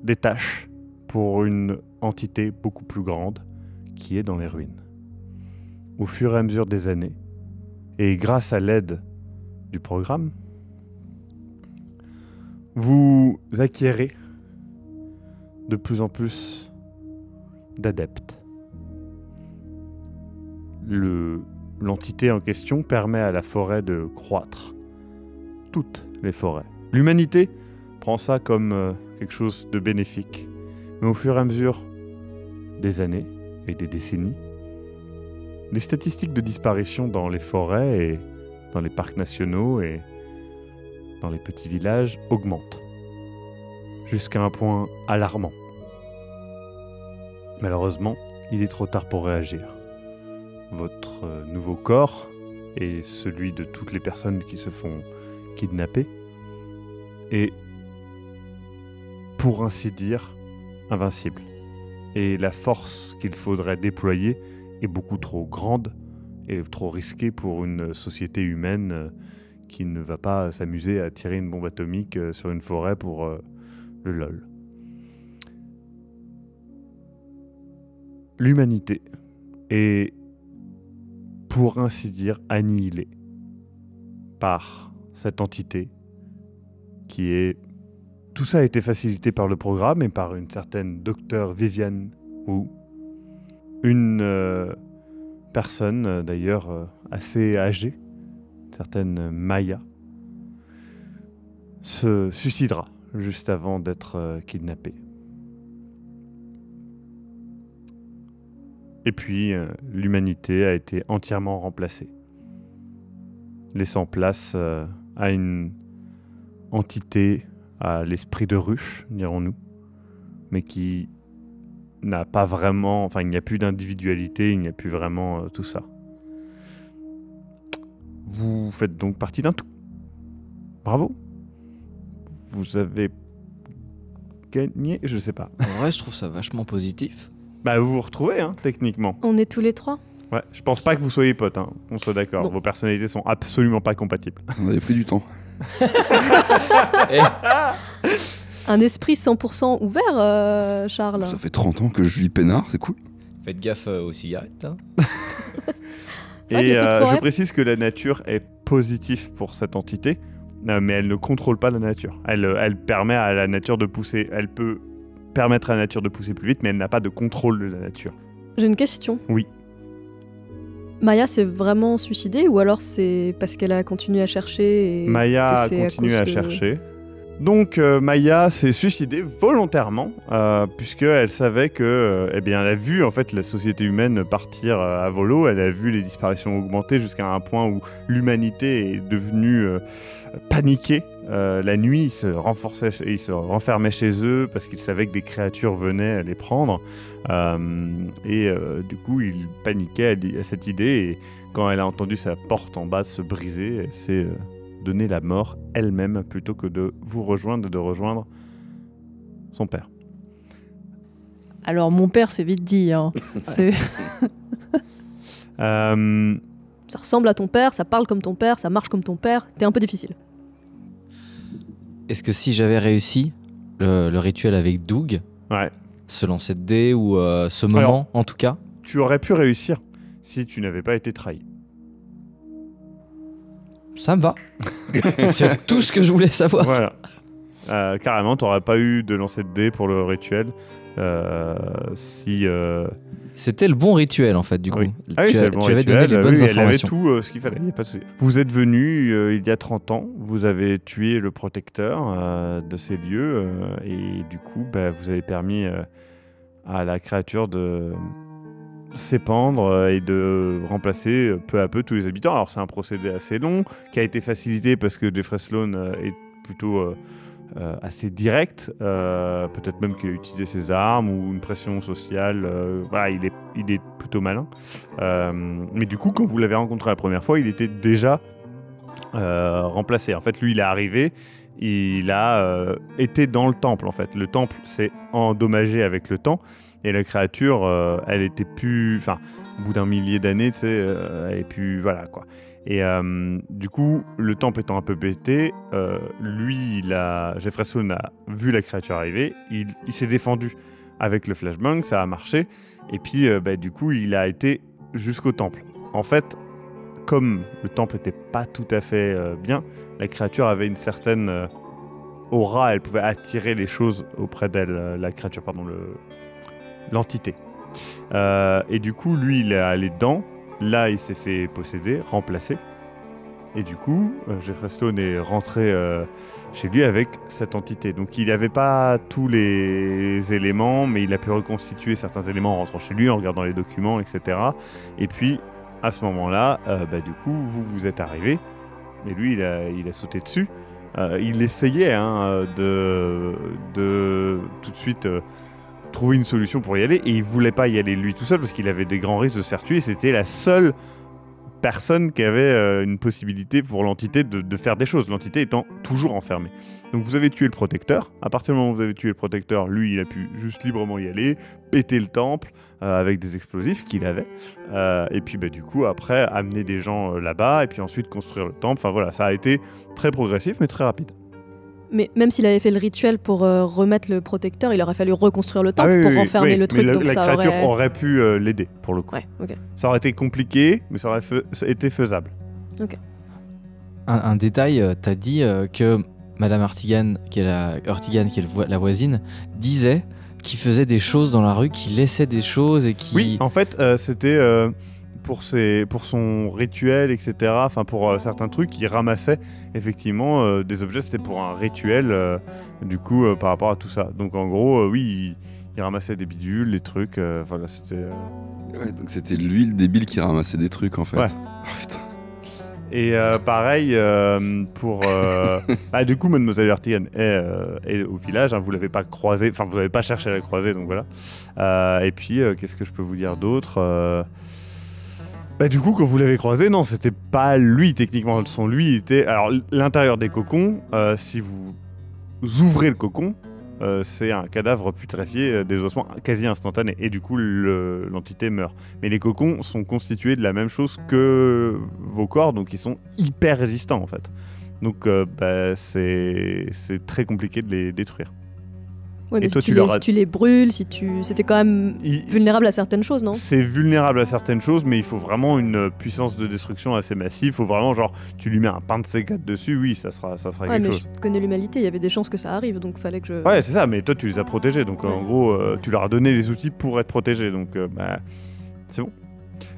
des tâches pour une entité beaucoup plus grande qui est dans les ruines. Au fur et à mesure des années, et grâce à l'aide du programme, vous acquérez de plus en plus d'adeptes. L'entité en question permet à la forêt de croître. Toutes les forêts. L'humanité prend ça comme quelque chose de bénéfique. Mais au fur et à mesure des années et des décennies, les statistiques de disparition dans les forêts et dans les parcs nationaux et dans les petits villages augmentent. Jusqu'à un point alarmant. Malheureusement, il est trop tard pour réagir. Votre nouveau corps et celui de toutes les personnes qui se font kidnapper est, pour ainsi dire, invincible. Et la force qu'il faudrait déployer est beaucoup trop grande et trop risquée pour une société humaine qui ne va pas s'amuser à tirer une bombe atomique sur une forêt pour le LOL. L'humanité est, pour ainsi dire, annihilée par cette entité qui est... Tout ça a été facilité par le programme et par une certaine docteure Viviane Wu. Une personne d'ailleurs assez âgée, une certaine Maya, se suicidera juste avant d'être kidnappée. Et puis l'humanité a été entièrement remplacée, laissant place à une entité à l'esprit de ruche, dirons-nous, mais qui n'a pas vraiment... Enfin, il n'y a plus d'individualité, il n'y a plus vraiment tout ça. Vous faites donc partie d'un tout. Bravo. Vous avez gagné, je sais pas. En vrai, je trouve ça vachement positif. Bah, vous vous retrouvez, hein, techniquement. On est tous les trois. Ouais, je pense pas que vous soyez potes, hein, qu'on soit d'accord. Non. Vos personnalités sont absolument pas compatibles. On avait pris du temps. Un esprit 100% ouvert, Charles. Ça fait 30 ans que je vis peinard, c'est cool. Faites gaffe aux cigarettes. Hein. C'est vrai que Et les feux de forêt- je précise que la nature est positive pour cette entité, mais elle ne contrôle pas la nature. Elle permet à la nature de pousser. Elle peut permettre à la nature de pousser plus vite, mais elle n'a pas de contrôle de la nature. J'ai une question. Oui. Maya s'est vraiment suicidée ou alors c'est parce qu'elle a continué à chercher et Maya que a c'est à continué cause à de- chercher. Donc Maya s'est suicidée volontairement puisqu'elle savait que eh bien, elle a vu en fait la société humaine partir à volo, elle a vu les disparitions augmenter jusqu'à un point où l'humanité est devenue paniquée. La nuit, ils se renfermaient chez eux parce qu'ils savaient que des créatures venaient les prendre. Du coup, ils paniquaient à cette idée. Et quand elle a entendu sa porte en bas se briser, elle s'est donné la mort elle-même plutôt que de vous rejoindre et de rejoindre son père. Alors mon père, c'est vite dit. Hein. C'est... Ça ressemble à ton père, ça parle comme ton père, ça marche comme ton père. T'es un peu difficile. Est-ce que si j'avais réussi le rituel avec Doug, Ouais. ce lancer de dés ou ce moment en tout cas, Tu aurais pu réussir si tu n'avais pas été trahi. ça me va. C'est tout ce que je voulais savoir. Voilà. Carrément, tu n'aurais pas eu de lancer de dés pour le rituel si... C'était le bon rituel en fait du coup. Oui. Ah oui, tu c'est as- le bon tu avais rituel. donné les bonnes Oui, informations. Elle avait tout ce qu'il fallait, il n'y a pas de souci. Vous êtes venu il y a 30 ans, vous avez tué le protecteur de ces lieux et du coup, vous avez permis à la créature de s'épandre et de remplacer peu à peu tous les habitants. Alors c'est un procédé assez long qui a été facilité parce que Jeffrey Sloan est plutôt assez direct, peut-être même qu'il a utilisé ses armes ou une pression sociale. Voilà, il est plutôt malin. Mais du coup, quand vous l'avez rencontré la première fois, il était déjà remplacé. En fait, lui, il est arrivé, il a été dans le temple. En fait, le temple s'est endommagé avec le temps. Et la créature, elle était plus... Enfin, au bout d'un millier d'années, tu sais, elle est plus... Voilà, quoi. Et du coup, le temple étant un peu pété, Jeffrey Sloan a vu la créature arriver, il s'est défendu avec le flashbang, ça a marché, et puis du coup, il a été jusqu'au temple. En fait, comme le temple n'était pas tout à fait bien, la créature avait une certaine aura, elle pouvait attirer les choses auprès d'elle, la créature, pardon, l'entité. Et du coup, lui, il est allé dedans. Là, il s'est fait posséder, remplacer. Et du coup, Jeffrey Sloan est rentré chez lui avec cette entité. Donc, il n'avait pas tous les éléments, mais il a pu reconstituer certains éléments en rentrant chez lui, en regardant les documents, etc. Et puis, à ce moment-là, du coup, vous êtes arrivé. Et lui, il a sauté dessus. Il essayait de tout de suite... trouver une solution pour y aller, et il voulait pas y aller lui tout seul parce qu'il avait des grands risques de se faire tuer. C'était la seule personne qui avait une possibilité pour l'entité de faire des choses, l'entité étant toujours enfermée. Donc vous avez tué le protecteur. À partir du moment où vous avez tué le protecteur, lui il a pu juste librement y aller, péter le temple avec des explosifs qu'il avait, et puis du coup après amener des gens là-bas et puis ensuite construire le temple. Enfin voilà, ça a été très progressif mais très rapide. Mais même s'il avait fait le rituel pour remettre le protecteur, il aurait fallu reconstruire le temple pour renfermer le truc. Mais donc la ça créature aurait... aurait pu l'aider, pour le coup. Ouais, ok. Ça aurait été compliqué, mais ça aurait été faisable. Un détail, t'as dit que Madame Ortigan, qui est la voisine, disait qu'il faisait des choses dans la rue, qu'il laissait des choses et qui... Oui, en fait, c'était pour son rituel, etc. Enfin, pour certains trucs, il ramassait effectivement des objets. C'était pour un rituel, du coup, par rapport à tout ça. Donc, en gros, oui, il ramassait des bidules, des trucs. Voilà, c'était... Ouais, donc c'était lui le débile qui ramassait des trucs en fait. Ouais. Oh, putain. Et pareil pour... du coup, Mademoiselle Vertigan est au village. Hein, vous l'avez pas croisé, enfin vous n'avez pas cherché à la croiser, donc voilà. Et puis, qu'est-ce que je peux vous dire d'autre du coup, quand vous l'avez croisé, non, c'était pas lui techniquement. Son lui était... Alors, l'intérieur des cocons, si vous ouvrez le cocon, c'est un cadavre putréfié, des ossements quasi instantanés. Et du coup, l'entité meurt. Mais les cocons sont constitués de la même chose que vos corps, donc ils sont hyper résistants en fait. Donc c'est très compliqué de les détruire. Ouais, mais Et toi, si tu les brûles, c'était quand même vulnérable à certaines choses, non? C'est vulnérable à certaines choses, mais il faut vraiment une puissance de destruction assez massive. Il faut vraiment, genre, tu lui mets un pain de C4 dessus, oui, ça fera quelque chose. Je connais l'humanité, il y avait des chances que ça arrive, donc fallait que je... Ouais, c'est ça, mais toi, tu les as protégés. Donc, en gros, tu leur as donné les outils pour être protégés. Donc, c'est bon.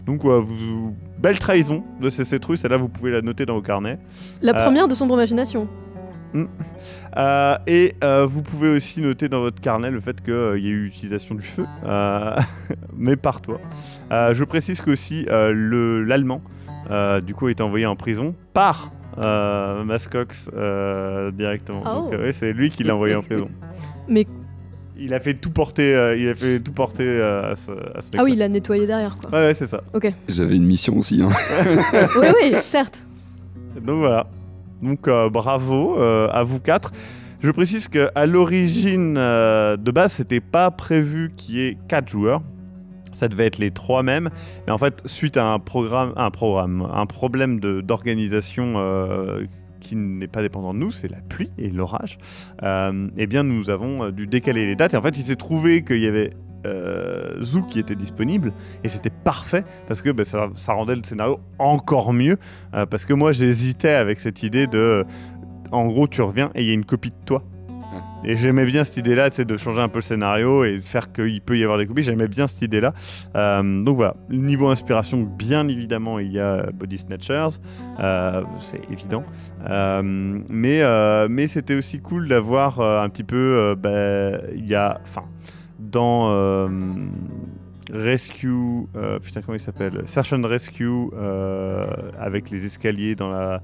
Donc, belle trahison de ces citrouilles. Celle-là, vous pouvez la noter dans vos carnets. La première de sombre imagination. Vous pouvez aussi noter dans votre carnet le fait qu'il y a eu utilisation du feu, mais par toi. Je précise qu'aussi l'Allemand, du coup, a été envoyé en prison par Mascox directement. Oh. Donc, c'est lui qui l'a envoyé en prison. Mais... Il a fait tout porter, à ce mec-là. Ah oui, il l'a nettoyé derrière, quoi. Ouais, c'est ça. Ok. J'avais une mission aussi. Hein. oui, certes. Donc voilà. Donc bravo à vous 4. Je précise qu'à l'origine de base, c'était pas prévu qu'il y ait 4 joueurs. Ça devait être les 3 mêmes. Mais en fait, suite à un problème d'organisation qui n'est pas dépendant de nous, c'est la pluie et l'orage, eh bien nous avons dû décaler les dates. Et en fait, il s'est trouvé qu'il y avait Zou qui était disponible et c'était parfait parce que ça rendait le scénario encore mieux parce que moi j'hésitais avec cette idée de en gros tu reviens et il y a une copie de toi et j'aimais bien cette idée là, c'est de changer un peu le scénario et de faire qu'il peut y avoir des copies. J'aimais bien cette idée là, donc voilà. Niveau inspiration, bien évidemment il y a Body Snatchers, c'est évident, mais c'était aussi cool d'avoir un petit peu il y a dans Rescue, comment il s'appelle, Search and Rescue, avec les escaliers dans la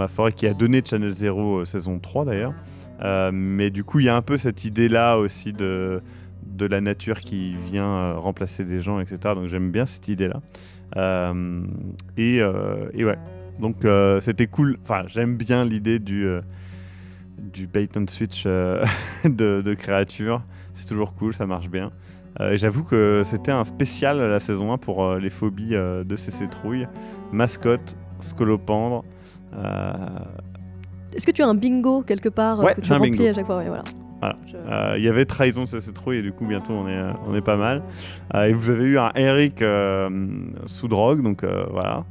forêt, qui a donné Channel Zero saison 3 d'ailleurs. Mais du coup, il y a un peu cette idée-là aussi de la nature qui vient remplacer des gens, etc. Donc j'aime bien cette idée-là. Et ouais, donc c'était cool. Enfin, j'aime bien l'idée du bait and switch de créatures. C'est toujours cool, ça marche bien. Et j'avoue que c'était un spécial la saison 1 pour les phobies de ces citrouilles. Mascotte, scolopendre. Est-ce que tu as un bingo quelque part que tu remplis bingo à chaque fois? Ouais, voilà. Il y avait trahison de ces citrouilles et du coup bientôt on est pas mal. Et vous avez eu un Eric sous drogue, donc voilà.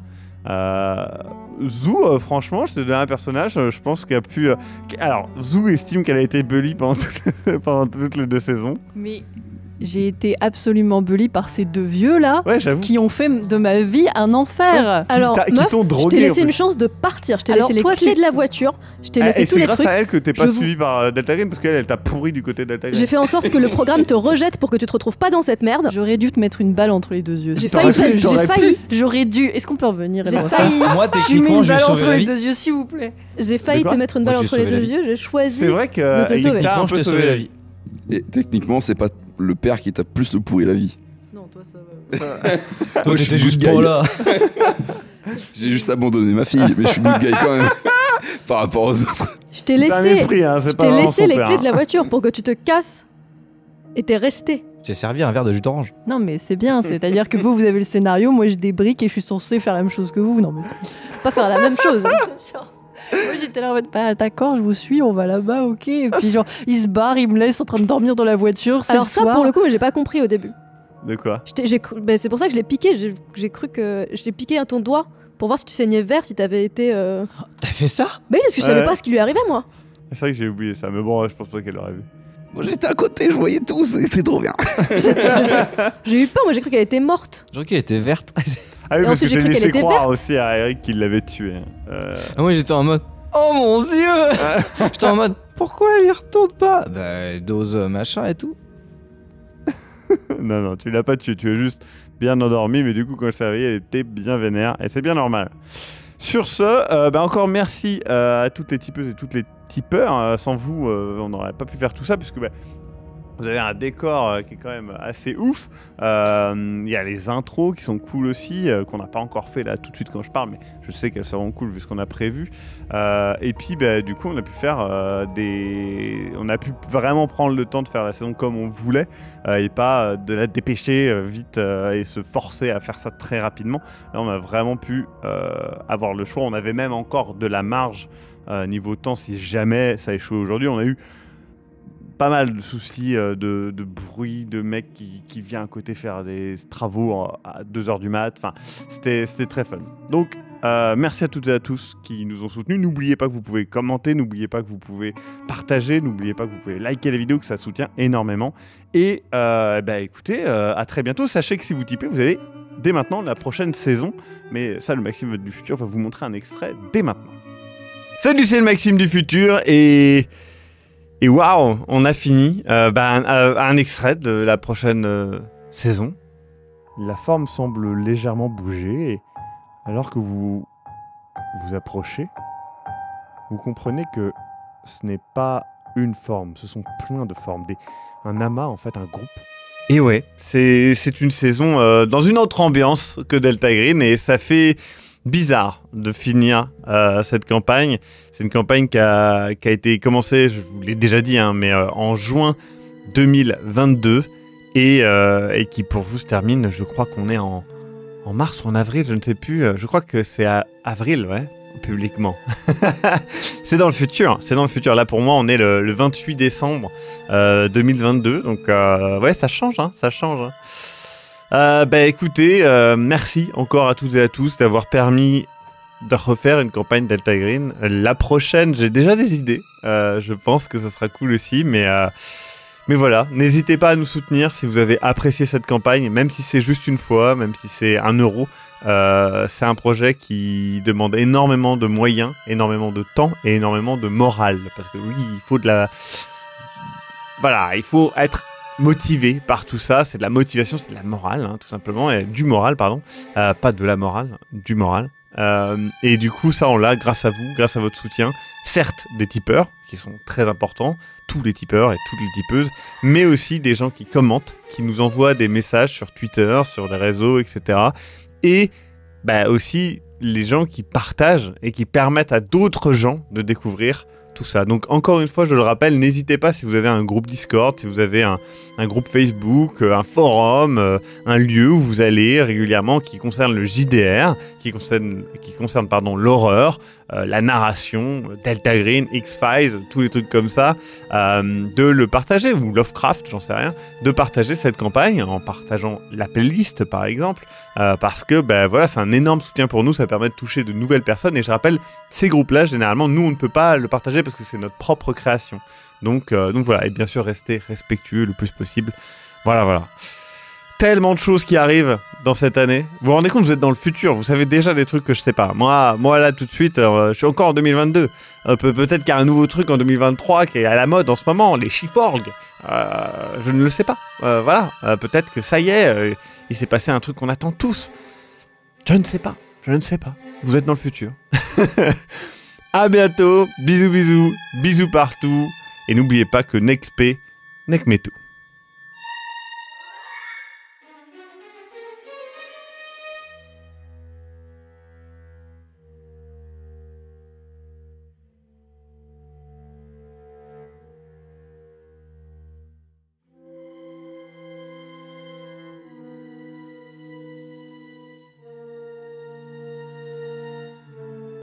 Zou, franchement, je te donne un personnage, je pense qu'il a pu... Alors, Zou estime qu'elle a été bully pendant toutes les 2 saisons. Mais j'ai été absolument bully par ces 2 vieux là, qui ont fait de ma vie un enfer. Alors, meuf, je t'ai laissé une chance de partir. Je t'ai laissé les clés de la voiture. Je t'ai laissé tous les trucs. C'est grâce à elle que t'es pas suivi par Delta Green parce qu'elle t'a pourri du côté de Delta Green. J'ai fait en sorte que le programme te rejette pour que tu te retrouves pas dans cette merde. J'aurais dû te mettre une balle entre les 2 yeux. J'ai failli. J'aurais dû. Est-ce qu'on peut revenir? J'ai failli. Moi, tu mets une balle entre les 2 2 yeux, s'il vous plaît. J'ai failli te mettre une balle entre les 2 yeux. J'ai choisi de te sauver. T'as un peu sauvé la vie. Et techniquement, c'est pas le père qui t'a plus le pourri la vie. Non, toi ça va. Toi, j'étais juste pas là. J'ai juste abandonné ma fille, mais je suis good guy quand même. Par rapport aux autres. Je t'ai laissé les clés de la voiture pour que tu te casses et t'es resté. J'ai servi un verre de jus d'orange. Non mais c'est bien, c'est-à-dire que vous avez le scénario, moi j'ai des briques et je suis censé faire la même chose que vous. Non mais pas faire la même chose. Moi j'étais là en mode d'accord, je vous suis, on va là-bas, ok. Et puis genre il se barre, il me laisse en train de dormir dans la voiture. Alors ça pour le coup, j'ai pas compris au début. De quoi? C'est pour ça que je l'ai piqué. J'ai cru que j'ai piqué à ton doigt pour voir si tu saignais vert, si t'avais été. T'as fait ça? Bah oui, parce que je savais pas ce qui lui arrivait moi. C'est vrai que j'ai oublié ça, mais bon, je pense pas qu'elle l'aurait vu. Moi j'étais à côté, je voyais tout, c'était trop bien. J'ai eu peur, moi j'ai cru qu'elle était morte. J'ai cru qu'elle était verte. Ah oui, parce que j'ai laissé croire aussi à Eric qu'il l'avait tué. Moi j'étais en mode oh mon dieu. J'étais en mode pourquoi elle y retourne pas? Bah dose machin et tout. Non, tu l'as pas tué, tu es juste bien endormi, mais du coup quand elle s'est réveillée, elle était bien vénère, et c'est bien normal. Sur ce, encore merci à toutes les tipeuses et toutes les tipeurs. Sans vous, on n'aurait pas pu faire tout ça, puisque vous avez un décor qui est quand même assez ouf. Il y a les intros qui sont cool aussi, qu'on n'a pas encore fait là tout de suite quand je parle, mais je sais qu'elles seront cool vu ce qu'on a prévu. Et puis du coup on a pu faire on a pu vraiment prendre le temps de faire la saison comme on voulait, et pas de la dépêcher vite et se forcer à faire ça très rapidement. Là on a vraiment pu avoir le choix. On avait même encore de la marge niveau temps si jamais ça échoue aujourd'hui. On a eu pas mal de soucis de bruit, de mecs qui vient à côté faire des travaux à 2h du mat. Enfin, c'était très fun. Donc, merci à toutes et à tous qui nous ont soutenus. N'oubliez pas que vous pouvez commenter, n'oubliez pas que vous pouvez partager, n'oubliez pas que vous pouvez liker la vidéo, que ça soutient énormément. Et écoutez, à très bientôt. Sachez que si vous typez, vous avez dès maintenant la prochaine saison. Mais ça, le Maxime du futur va vous montrer un extrait dès maintenant. Salut, c'est le Maxime du futur et waouh, on a fini un extrait de la prochaine saison. La forme semble légèrement bouger et alors que vous vous approchez, vous comprenez que ce n'est pas une forme, ce sont plein de formes, un amas en fait, un groupe. Et ouais, c'est une saison dans une autre ambiance que Delta Green et ça fait bizarre de finir cette campagne. C'est une campagne qui a été commencée, je vous l'ai déjà dit, mais en juin 2022 et qui pour vous se termine, je crois qu'on est en mars ou en avril, je ne sais plus, je crois que c'est à avril, ouais, publiquement. C'est dans le futur, Là pour moi on est le 28 décembre 2022, donc ouais ça change. Écoutez, merci encore à toutes et à tous d'avoir permis de refaire une campagne Delta Green. La prochaine, j'ai déjà des idées. Je pense que ça sera cool aussi, mais voilà, n'hésitez pas à nous soutenir si vous avez apprécié cette campagne, même si c'est juste une fois, même si c'est 1 euro. C'est un projet qui demande énormément de moyens, énormément de temps et énormément de morale. Parce que oui, il faut il faut être motivé par tout ça. C'est de la motivation, c'est de la morale, tout simplement. Et du moral, pardon. Pas de la morale, du moral. Et du coup, ça, on l'a grâce à vous, grâce à votre soutien. Certes, des tipeurs, qui sont très importants, tous les tipeurs et toutes les tipeuses, mais aussi des gens qui commentent, qui nous envoient des messages sur Twitter, sur les réseaux, etc. Et aussi les gens qui partagent et qui permettent à d'autres gens de découvrir tout ça. Donc encore une fois, je le rappelle, n'hésitez pas si vous avez un groupe Discord, si vous avez un groupe Facebook, un forum, un lieu où vous allez régulièrement qui concerne le JDR, qui concerne l'horreur, la narration, Delta Green, X-Files, tous les trucs comme ça, de le partager, ou Lovecraft, j'en sais rien, de partager cette campagne en partageant la playlist par exemple, parce que c'est un énorme soutien pour nous, ça permet de toucher de nouvelles personnes, et je rappelle, ces groupes-là, généralement, nous on ne peut pas le partager parce que c'est notre propre création. Donc voilà, et bien sûr rester respectueux le plus possible. Voilà. Tellement de choses qui arrivent dans cette année. Vous vous rendez compte, vous êtes dans le futur, vous savez déjà des trucs que je sais pas. Moi là tout de suite, je suis encore en 2022. Peut-être qu'il y a un nouveau truc en 2023 qui est à la mode en ce moment, les Chiforgs. Je ne le sais pas. Peut-être que ça y est, il s'est passé un truc qu'on attend tous. Je ne sais pas. Vous êtes dans le futur. À bientôt, bisous partout, et n'oubliez pas que Nexp, Nekmetu.